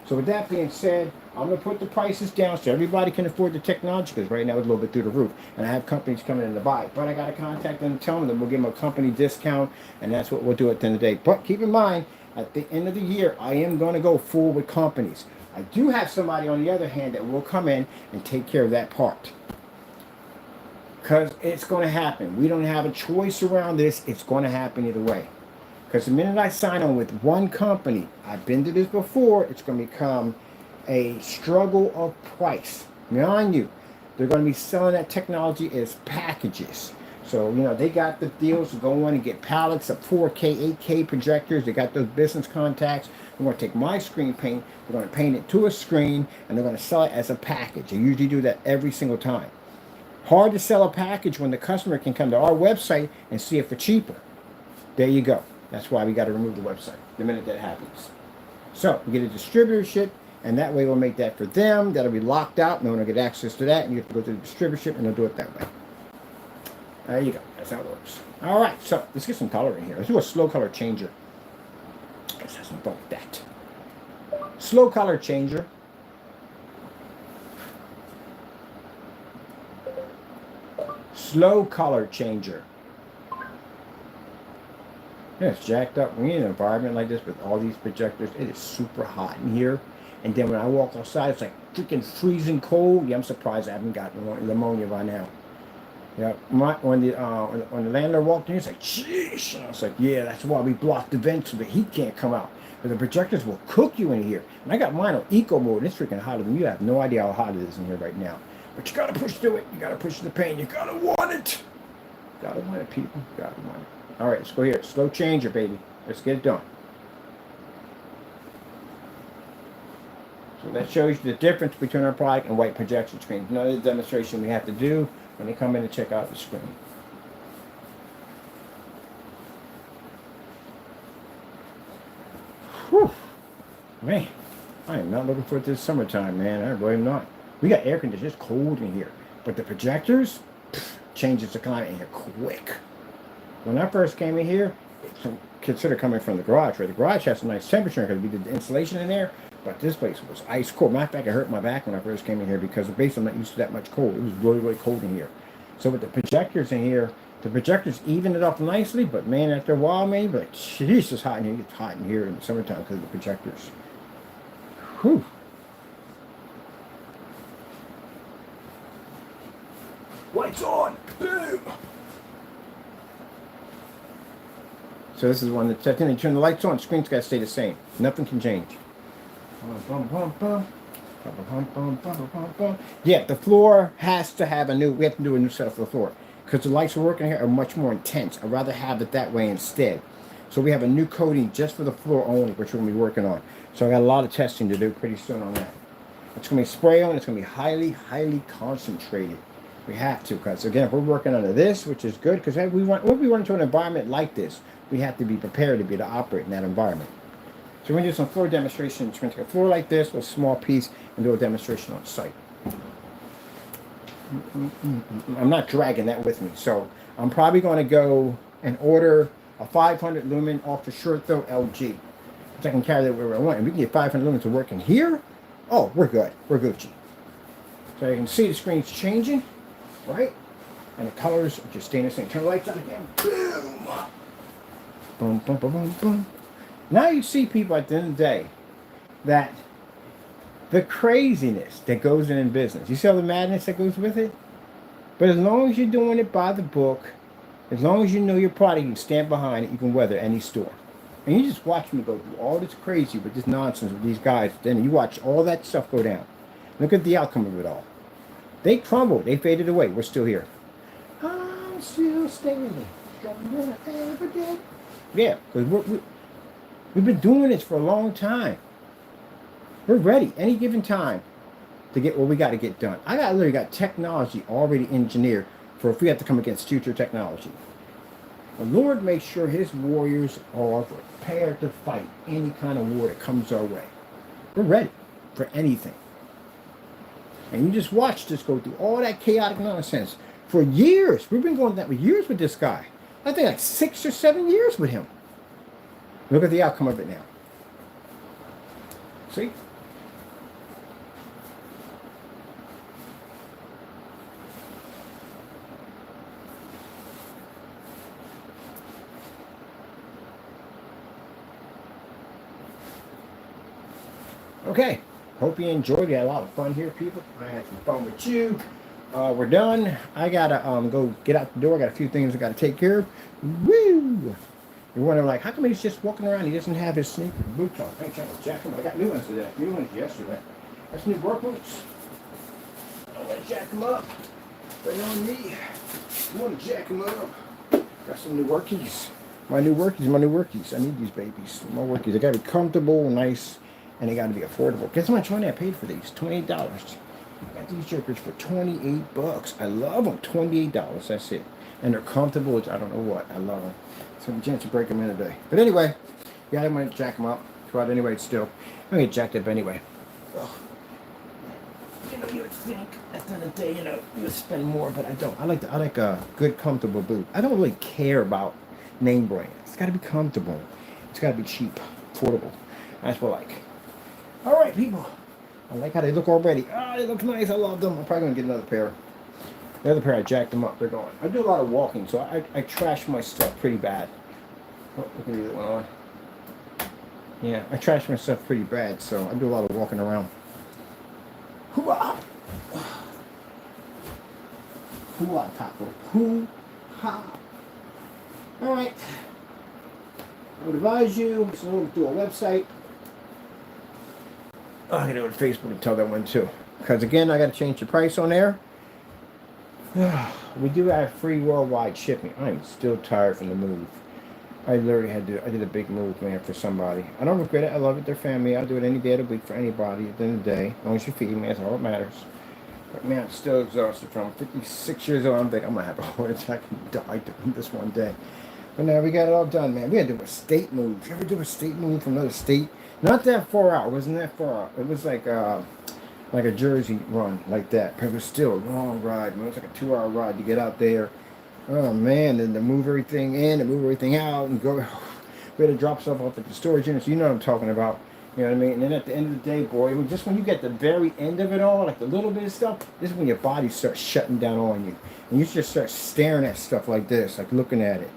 So with that being said, I'm going to put the prices down so everybody can afford the technology, because right now it's a little bit through the roof. And I have companies coming in to buy it. But I got to contact them and tell them that we'll give them a company discount, and that's what we'll do at the end of the day. But keep in mind, at the end of the year, I am going to go full with companies. I do have somebody on the other hand that will come in and take care of that part. Because it's going to happen. We don't have a choice around this. It's going to happen either way. Because the minute I sign on with one company, I've been to this before, it's going to become a struggle of price. Mind you, they're going to be selling that technology as packages. So, they got the deals to go in and get pallets of 4K, 8K projectors. They got those business contacts. They're going to take my screen paint, they're going to paint it to a screen, and they're going to sell it as a package. They usually do that every single time. Hard to sell a package when the customer can come to our website and see it for cheaper. There you go. That's why we got to remove the website the minute that happens. So we get a distributorship, and that way we'll make that for them. That'll be locked out. No one will get access to that, and you have to go to the distributorship, and they'll do it that way. There you go. That's how it works. All right, so let's get some color in here. Let's do a slow color changer. Let's have some fun with that. Slow color changer. Slow color changer. Yeah, it's jacked up. When you're in an environment like this with all these projectors, it is super hot in here. And then when I walk outside, it's like freaking freezing cold. Yeah, I'm surprised I haven't gotten pneumonia by now. Yeah, when the landlord walked in, he's like, "Sheesh!" And I was like, "Yeah, that's why we blocked the vents so the heat can't come out. But the projectors will cook you in here." And I got mine on eco mode. It's freaking hotter than you have no idea how hot it is in here right now. But you gotta push through it. You gotta push the pain. You gotta want it. Gotta want it, people. Gotta want it. All right, let's go here. Slow changer, baby. Let's get it done. So that shows you the difference between our product and white projection screens. Another demonstration we have to do when they come in to check out the screen. Whew. Man, I am not looking forward to this summertime, man. I really am not. We got air conditioning. It's cold in here. But the projectors changes the climate in here quick. When I first came in here, consider coming from the garage, right? The garage has some nice temperature because we did the insulation in there, but this place was ice cold. Matter of fact, it hurt my back when I first came in here because basically I'm not used to that much cold. It was really, really cold in here. So with the projectors in here, the projectors even it up nicely, but man, after a while, man, but jeez, it's hot in here. It's hot in here in the summertime because of the projectors. Whew. Lights on! Boom! So this is one that's set in. You turn the lights on, the screen's got to stay the same. Nothing can change. Yeah, the floor has to have we have to do a new setup for the floor. Because the lights we're working here are much more intense. I'd rather have it that way instead. So we have a new coating just for the floor only, which we're going to be working on. So I got a lot of testing to do pretty soon on that. It's going to be spray on. It's going to be highly, highly concentrated. We have to, because again, if we're working under this, which is good, because when we run into an environment like this, we have to be prepared to be able to operate in that environment. So we're going to do some floor demonstrations. We're going to take a floor like this, a small piece, and do a demonstration on site. I'm not dragging that with me, so I'm probably going to go and order a 500 lumen off the short throw LG. If I can carry that wherever I want, and we can get 500 lumens to work in here, oh, we're good. We're Gucci. So you can see the screen's changing, right? And the colors are just staying the same. Turn the lights on again. Boom! Boom, boom, boom, boom, boom. Now you see people at the end of the day that the craziness that goes in business. You see all the madness that goes with it? But as long as you're doing it by the book, as long as you know your product, you can stand behind it, you can weather any storm. And you just watch me go through all this crazy with this nonsense with these guys. Then you watch all that stuff go down. Look at the outcome of it all. They crumbled. They faded away. We're still here. I'm still standing. Ever did. Yeah, because we've been doing this for a long time. We're ready any given time to get what we got to get done. I literally got technology already engineered for if we have to come against future technology. The Lord makes sure his warriors are prepared to fight any kind of war that comes our way. We're ready for anything. And you just watch this go through all that chaotic nonsense. For years, we've been going that for years with this guy. I think like 6 or 7 years with him. Look at the outcome of it now. See? Okay, hope you enjoyed. We had a lot of fun here, people. I had some fun with you. We're done. I gotta go get out the door. I got a few things I gotta take care of. Woo! You're wondering, like, how come he's just walking around? He doesn't have his sneaker boots on. I ain't trying to jack them. I got new ones today. New ones yesterday. That's new work boots. I'm gonna jack them up. Right on me. You want to jack them up? Got some new workies. My new workies. I need these babies. My workies. They gotta be comfortable, nice. And they got to be affordable. Guess how much money I paid for these? $28. I got these jerkers for $28. I love them. $28. That's it. And they're comfortable. I don't know what. I love them. So a chance to break them in a day. But anyway, yeah, I'm going to jack them up. But anyway, still, I'm going to get jacked up anyway. Ugh. You know, you would think at the end of the day, you know, you would spend more, but I don't. I like a good, comfortable boot. I don't really care about name brand. It's got to be comfortable. It's got to be cheap, affordable. That's what I like. All right, people. I like how they look already. They look nice. I love them. I'm probably going to get another pair. The other pair, I jacked them up. They're gone. I do a lot of walking, so I trash my stuff pretty bad. Oh, look at the other one on. Yeah, I trash my stuff pretty bad, so I do a lot of walking around. Hoo-ah! Hoo-ah, taco. Hoo-ha! All right. I would advise you, so we'll do a website. I gotta go to Facebook and tell that one too. Because again, I gotta change the price on there. We do have free worldwide shipping. I'm still tired from the move. I literally I did a big move, man, for somebody. I don't regret it. I love it. They're family. I'll do it any day of the week for anybody at the end of the day. As long as you feed me, that's all that matters. But man, I'm still exhausted from 56 years old. I'm thinking I'm gonna have a heart attack and die doing this one day. But now we got it all done, man. We had to do a state move. You ever do a state move from another state? Not that far out. It wasn't that far out. It was like a Jersey run like that. But it was still a long ride. Man. It was like a 2-hour ride to get out there. Oh man, and to move everything in and move everything out and go. We had to drop stuff off at the storage units. You know what I'm talking about. You know what I mean? And then at the end of the day, boy, just when you get the very end of it all, like the little bit of stuff, this is when your body starts shutting down on you. And you just start staring at stuff like this, like looking at it.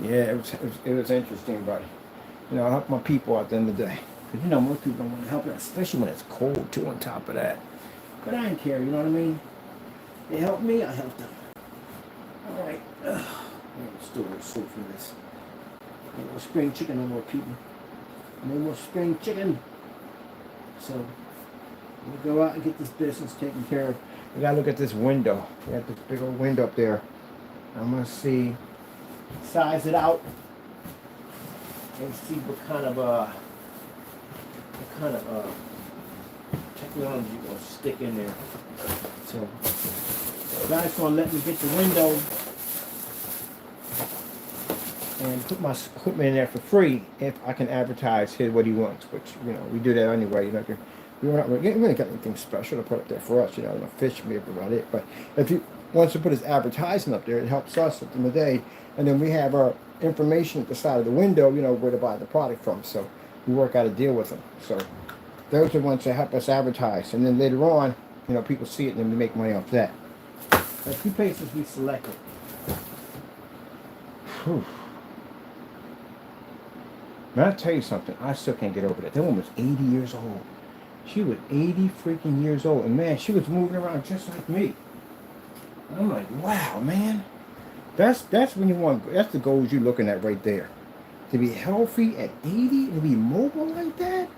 Yeah, it was interesting, buddy. You know, I help my people at the end of the day. Because, you know, most people don't want to help you, especially when it's cold, too, on top of that. But I didn't care, you know what I mean? They helped me, I helped them. All right. I'm still a little sore for this. No more spring chicken, no more people. No more spring chicken. So, we'll go out and get this business taken care of. We got to look at this window. We got this big old window up there. I'm going to see, size it out. And see what kind of technology you're gonna stick in there. So the guy's gonna let me get the window and put my equipment in there for free if I can advertise what he wants. Which, you know, we do that anyway. You know, we really got anything special to put up there for us. You know, no fish, maybe about it. But if he wants to put his advertising up there, it helps us at the end of the day. And then we have our information at the side of the window, you know, where to buy the product from. So we work out a deal with them. So those are the ones that help us advertise. And then later on, you know, people see it and then we make money off that. The 2 places we selected. Whew. Man, I'll tell you something. I still can't get over that. That woman was 80 years old. She was 80 freaking years old. And man, she was moving around just like me. And I'm like, wow, man. That's when you want. That's the goals you're looking at right there. To be healthy at 80, to be mobile like that.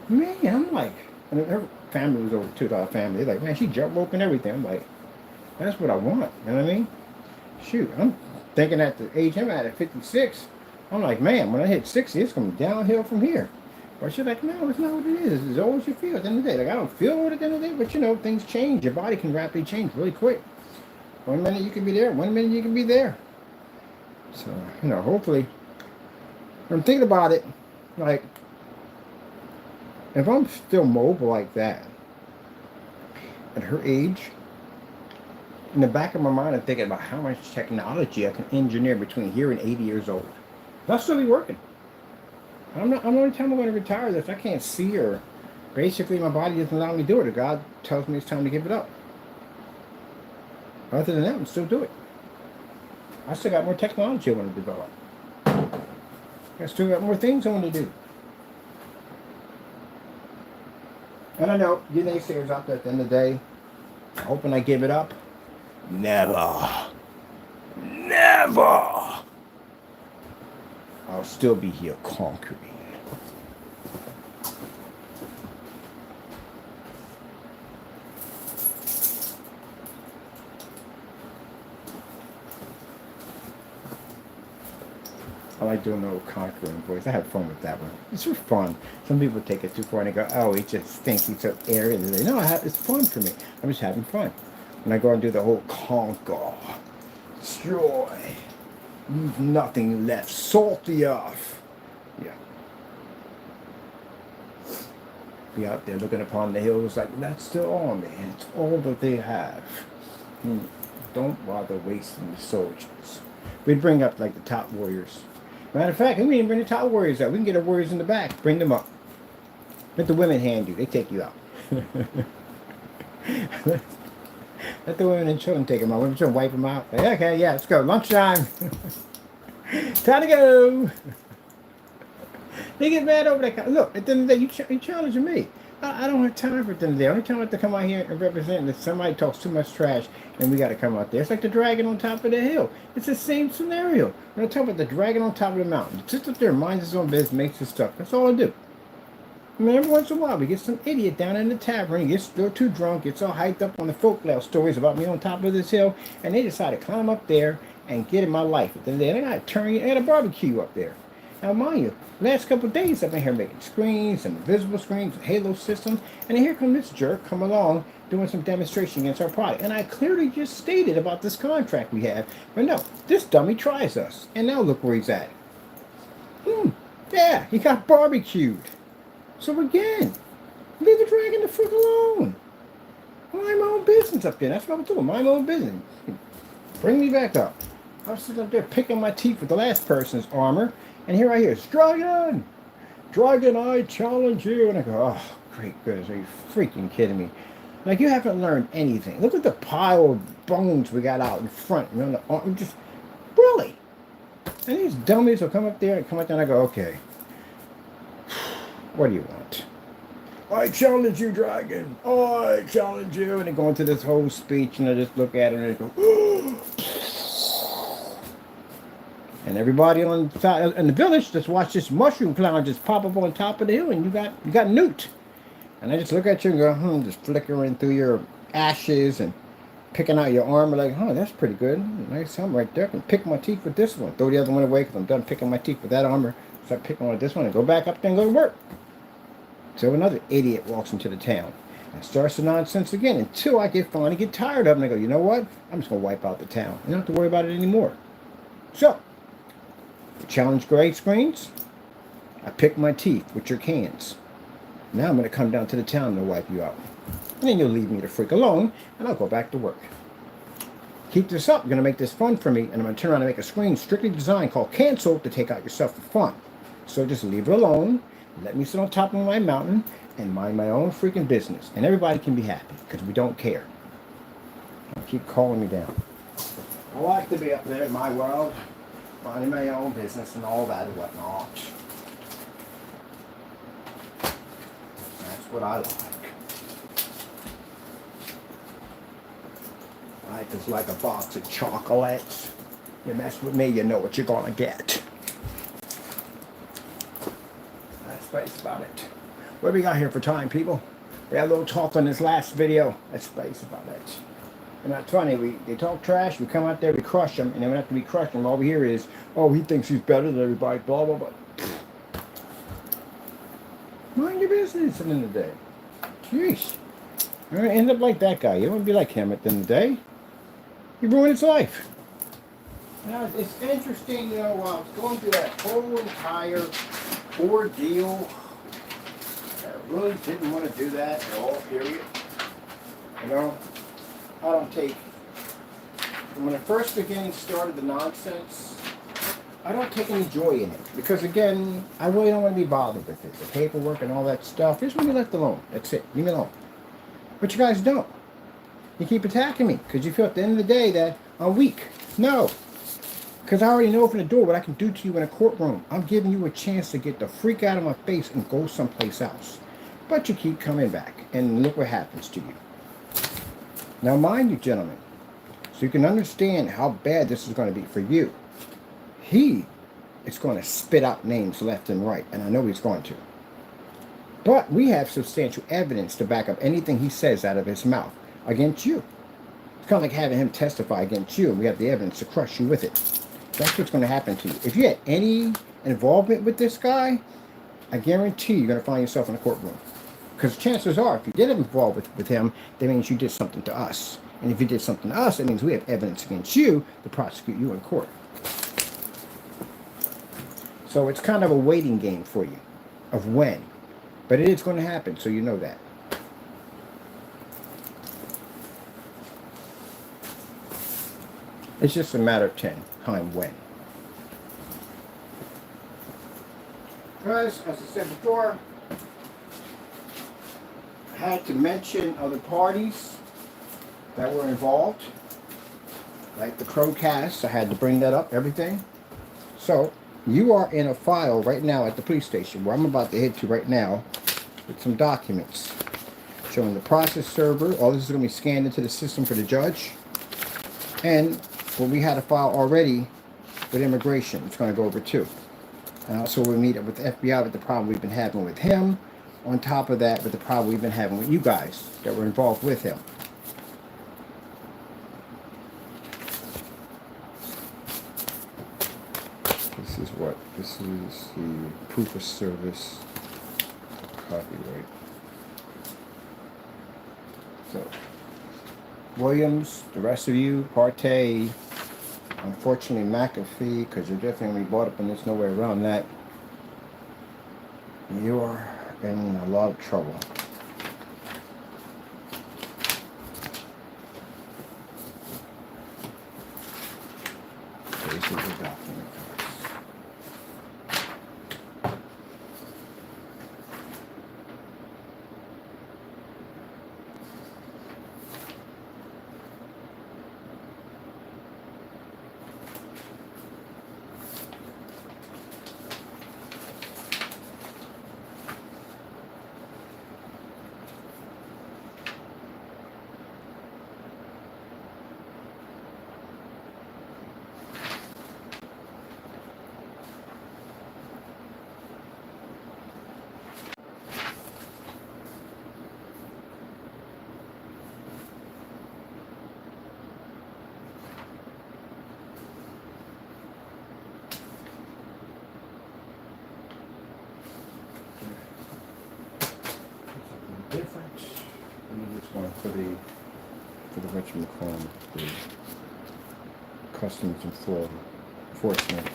Man, I'm like, and her family was over $2 family. They're like, man, she jump rope and everything. I'm like, that's what I want. You know what I mean? Shoot, I'm thinking at the age I'm at 56. I'm like, man, when I hit 60, it's going to be downhill from here. But she's like, no, it's not what it is. It's as old as you feel at the end of the day. Like, I don't feel old at the end of the day, but you know, things change. Your body can rapidly change really quick. 1 minute you can be there, 1 minute you can be there. So, you know, hopefully, when I'm thinking about it, like, if I'm still mobile like that, at her age, in the back of my mind, I'm thinking about how much technology I can engineer between here and 80 years old. I'll still be working. I'm the only time I'm going to retire is if I can't see or basically my body doesn't allow me to do it or God tells me it's time to give it up. Other than that, I'm still do it. I still got more technology I want to develop. I still got more things I want to do. And I know, you naysayers out there at the end of the day, hoping I give it up. Never. Never. I'll still be here conquering. I like doing the old conquering voice. I have fun with that one. It's for fun. Some people take it too far and they go, oh, he just thinks he's so arrogant. And they, no, it's fun for me. I'm just having fun. When I go and do the whole conquer, destroy, leave nothing left, salt the earth. Yeah. Be out there looking upon the hills like, that's the army. It's all that they have. Don't bother wasting the soldiers. We'd bring up like the top warriors. Matter of fact, we didn't bring the top warriors out. We can get our warriors in the back. Bring them up. Let the women hand you. They take you out. Let the women and children take them out. Women children wipe them out. Like, okay, yeah, let's go. Lunchtime. Time to go. They get mad over that. Look, at the end of the day, you challenging me. I don't have time for it at the end of the day. Only time I have to come out here and represent if somebody talks too much trash and we got to come out there. It's like the dragon on top of the hill. It's the same scenario. When I talk about the dragon on top of the mountain, sits up there, minds his own business, makes his stuff. That's all I do. I mean, every once in a while, we get some idiot down in the tavern. He gets still too drunk, gets all hyped up on the folklore stories about me on top of this hill, and they decide to climb up there and get in my life. At the end of the day, they got to turn you and a barbecue up there. Now, mind you, last couple of days I've been here making screens and invisible screens and halo systems, and here comes this jerk come along doing some demonstration against our product. And I clearly just stated about this contract we have, but no, this dummy tries us. And now look where he's at. Yeah, he got barbecued. So again, leave the dragon the frick alone. Mind my own business up there. That's what I'm doing. Mind my own business. Bring me back up. I was sitting up there picking my teeth with the last person's armor. And here I hear, it's Dragon! Dragon, I challenge you. And I go, oh, great goodness, are you freaking kidding me? Like, you haven't learned anything. Look at the pile of bones we got out in front. You know, the arm, just, really? And these dummies will come up there and I go, okay, what do you want? I challenge you, Dragon. Oh, I challenge you. And they go into this whole speech, and I just look at it and they go, oh. And everybody on the side in the village just watch this mushroom cloud just pop up on top of the hill, and you got nuked. And I just look at you and go, just flickering through your ashes and picking out your armor like, that's pretty good. Nice something right there. I can pick my teeth with this one. Throw the other one away because I'm done picking my teeth with that armor. Start picking on this one and go back up there and go to work. So another idiot walks into the town and starts the nonsense again until I finally get tired of it. And I go, you know what? I'm just going to wipe out the town. You don't have to worry about it anymore. So, challenge grade screens. I pick my teeth with your cans. Now I'm going to come down to the town and wipe you out. And then you'll leave me the freak alone, and I'll go back to work. Keep this up. You're going to make this fun for me, and I'm going to turn around and make a screen strictly designed called Cancel to take out your stuff for fun. So just leave it alone. Let me sit on top of my mountain and mind my own freaking business. And everybody can be happy because we don't care. Don't keep calling me down. I like to be up there in my world, minding my own business and all that and whatnot. That's what I like. Life is like a box of chocolates. You mess with me, you know what you're gonna get. That's space about it. What do we got here for time, people? We had a little talk on this last video. That's space about it. And that's funny, they talk trash, we come out there, we crush them, and then after we crush them, all we hear is, oh, he thinks he's better than everybody, blah, blah, blah. Mind your business at the end of the day. Jeez. You're going to end up like that guy. You don't want to be like him at the end of the day. You ruined his life. Now, it's interesting, you know, while I was going through that whole entire ordeal, I really didn't want to do that at all, period. You know, I don't take, when I first started the nonsense, I don't take any joy in it. Because again, I really don't want to be bothered with it. The paperwork and all that stuff, just want to be left alone. That's it. Leave me alone. But you guys don't. You keep attacking me because you feel at the end of the day that I'm weak. No. Because I already know from the door what I can do to you in a courtroom. I'm giving you a chance to get the freak out of my face and go someplace else. But you keep coming back. And look what happens to you. Now mind you, gentlemen, so you can understand how bad this is going to be for you. He is going to spit out names left and right. And I know he's going to. But we have substantial evidence to back up anything he says out of his mouth against you. It's kind of like having him testify against you, and we have the evidence to crush you with it. That's what's going to happen to you. If you had any involvement with this guy, I guarantee you're going to find yourself in a courtroom. Because chances are, if you did involve with him, that means you did something to us. And if you did something to us, that means we have evidence against you to prosecute you in court. So it's kind of a waiting game for you of when. But it is going to happen, so you know that. It's just a matter of time when. Because, as I said before, I had to mention other parties that were involved. Like the Procast, I had to bring that up, everything. So, you are in a file right now at the police station where I'm about to head to right now with some documents showing the process server. All this is going to be scanned into the system for the judge. And well, we had a file already with immigration. It's going to go over too. And also we'll meet up with the FBI with the problem we've been having with him. On top of that, with the problem we've been having with you guys that were involved with him. This is what? This is the proof of service copyright. So, Williams, the rest of you, Partey, unfortunately McAfee, because you're definitely bought up in this, no way around that. You are in a lot of trouble. This is the document. Different. And this one for the whatchamacallit, the customs enforcement.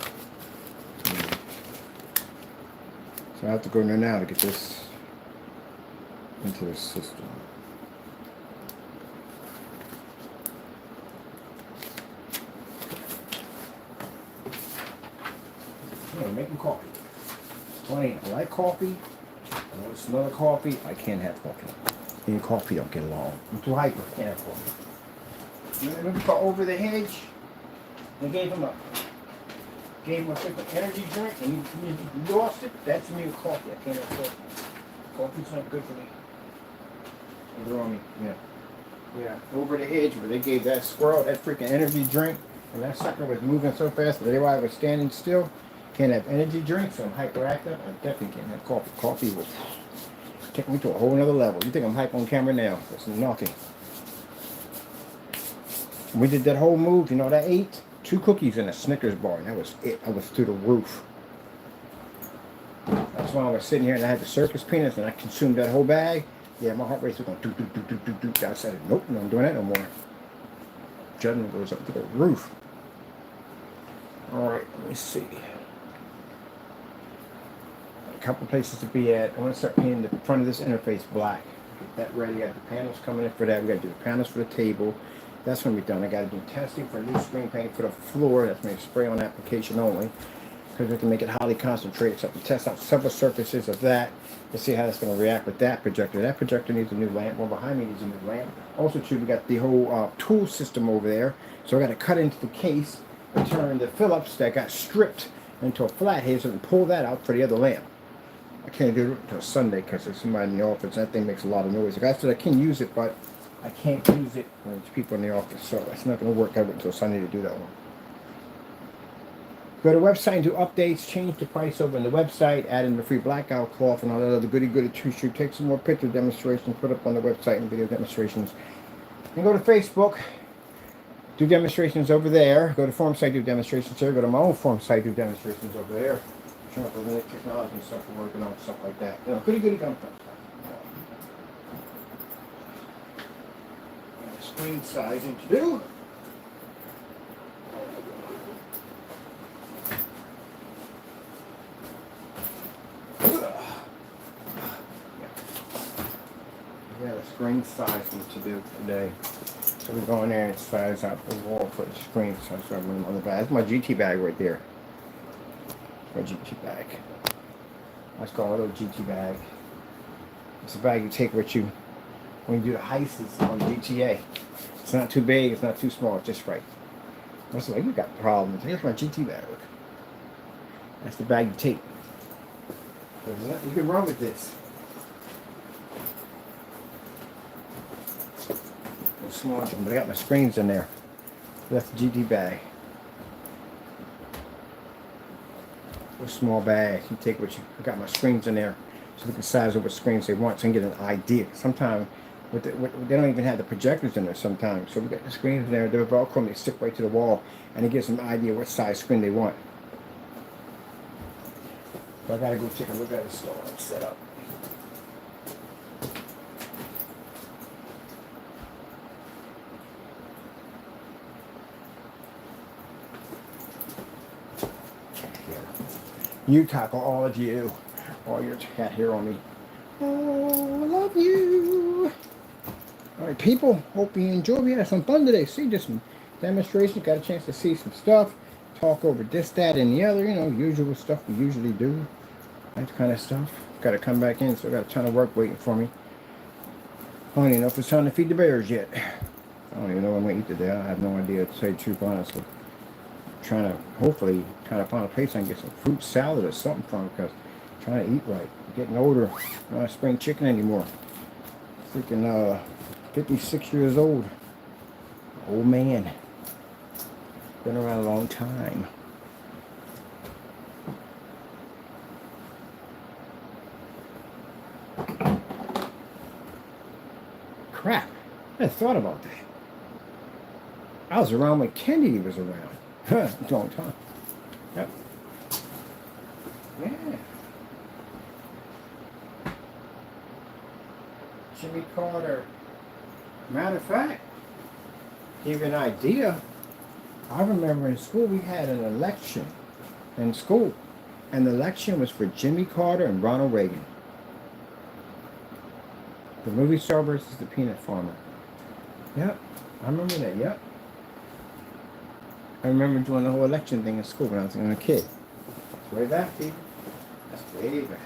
So I have to go there now to get this into the system. I'm making coffee. Funny, I like coffee. I want to smell the coffee. I can't have coffee. Me and coffee don't get along. I'm too hyper. I can't have coffee. And then we go over the hedge. And gave him a energy drink, and you lost it. That's me with coffee. I can't have coffee. Coffee's not good for me. Either on me. Yeah. Yeah, over the edge where they gave that squirrel that freaking energy drink, and that sucker was moving so fast that everybody was standing still. Can't have energy drinks, so I'm hyperactive. I definitely can't have coffee. Coffee will take me to a whole nother level. You think I'm hype on camera now? It's nothing. We did that whole move, you know, that ate 2 cookies and a Snickers bar, and that was it. I was through the roof. That's why I was sitting here and I had the circus peanuts and I consumed that whole bag. Yeah, my heart rate was going do do do do do do. I said, nope, no, I'm doing that no more. Judgment goes up to the roof. All right, let me see. A couple places to be at. I want to start painting the front of this interface black. Get that ready. Got the panels coming in for that. We got to do the panels for the table. That's going to be done. I got to do testing for a new screen paint for the floor. That's going to be spray on application only, because we have to make it highly concentrated. So I have to test out several surfaces of that to see how that's going to react with that projector. That projector needs a new lamp. One behind me needs a new lamp. Also, too, we got the whole tool system over there. So I got to cut into the case and turn the Phillips that got stripped into a flathead so I can pull that out for the other lamp. I can't do it until Sunday because there's somebody in the office. That thing makes a lot of noise. The guy said I can use it, but I can't use it when there's people in the office. So it's not going to work out until Sunday to do that one. Go to the website and do updates, change the price over on the website, add in the free blackout cloth and all that other goody to take some more picture demonstrations, put up on the website and video demonstrations. And go to Facebook, do demonstrations over there. Go to forum site, do demonstrations there. Go to my own forum site, do demonstrations over there. Showing up the technology and stuff we're working on, stuff like that. You know, goody gum stuff. Screen sizing to do. Yeah, the screen sizing to do today. So we go in there and size out the wall for the screen. So that's what I'm on the bag. That's my GT bag right there. My GT bag. Let's call it a GT bag. It's a bag you take with you when you do the heists on GTA. It's not too big, it's not too small, it's just right. That's like, you got problems. Here's my GT bag. That's the bag you take. There's nothing you can run with this. It's small, but I got my screens in there. That's the GT bag. A small bag you take with you. I got my screens in there so they can size over screens they want so you can get an idea. Sometimes they don't even have the projectors in there sometimes. So we got the screens in there, they're Velcro and they stick right to the wall and it gives them an idea what size screen they want. So I gotta go take a look at it still and set up. You tackle all of you. All your cat hair on me. Oh, I love you. All right, people. Hope you enjoyed. We had some fun today. See, just some demonstrations. Got a chance to see some stuff. Talk over this, that, and the other. You know, usual stuff we usually do. That kind of stuff. Got to come back in. So I got a ton of work waiting for me. I don't even know if it's time to feed the bears yet. I don't even know what I'm going to eat today. I have no idea, to say the truth, honestly. Trying to hopefully find a place I can get some fruit salad or something from, because I'm trying to eat right. I'm getting older. I don't spring chicken anymore. Freaking 56 years old. Old man. Been around a long time. Crap. I hadn't thought about that. I was around when Kennedy was around. Long time. Yep. Yeah. Jimmy Carter. Matter of fact, give you an idea. I remember in school we had an election in school. And the election was for Jimmy Carter and Ronald Reagan. The movie star versus the peanut farmer. Yep. I remember that. Yep. I remember doing the whole election thing in school when I was a kid. That's way back, people. That's way back.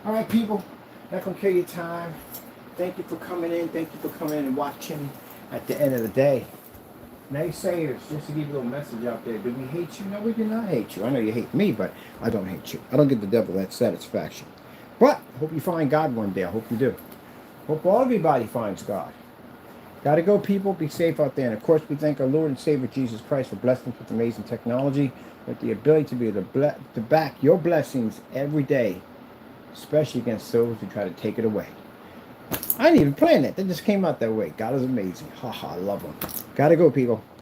All right, people. Not gonna kill your time. Thank you for coming in. Thank you for coming in and watching. At the end of the day, naysayers, just to give you a little message out there. Do we hate you? No, we do not hate you. I know you hate me, but I don't hate you. I don't give the devil that satisfaction. But I hope you find God one day. I hope you do. Hope everybody finds God. Gotta go, people. Be safe out there. And of course, we thank our Lord and Savior Jesus Christ for blessing us with amazing technology, with the ability to be able to back your blessings every day, especially against those who try to take it away. I didn't even plan that. That just came out that way. God is amazing. Ha ha, I love him. Gotta go, people.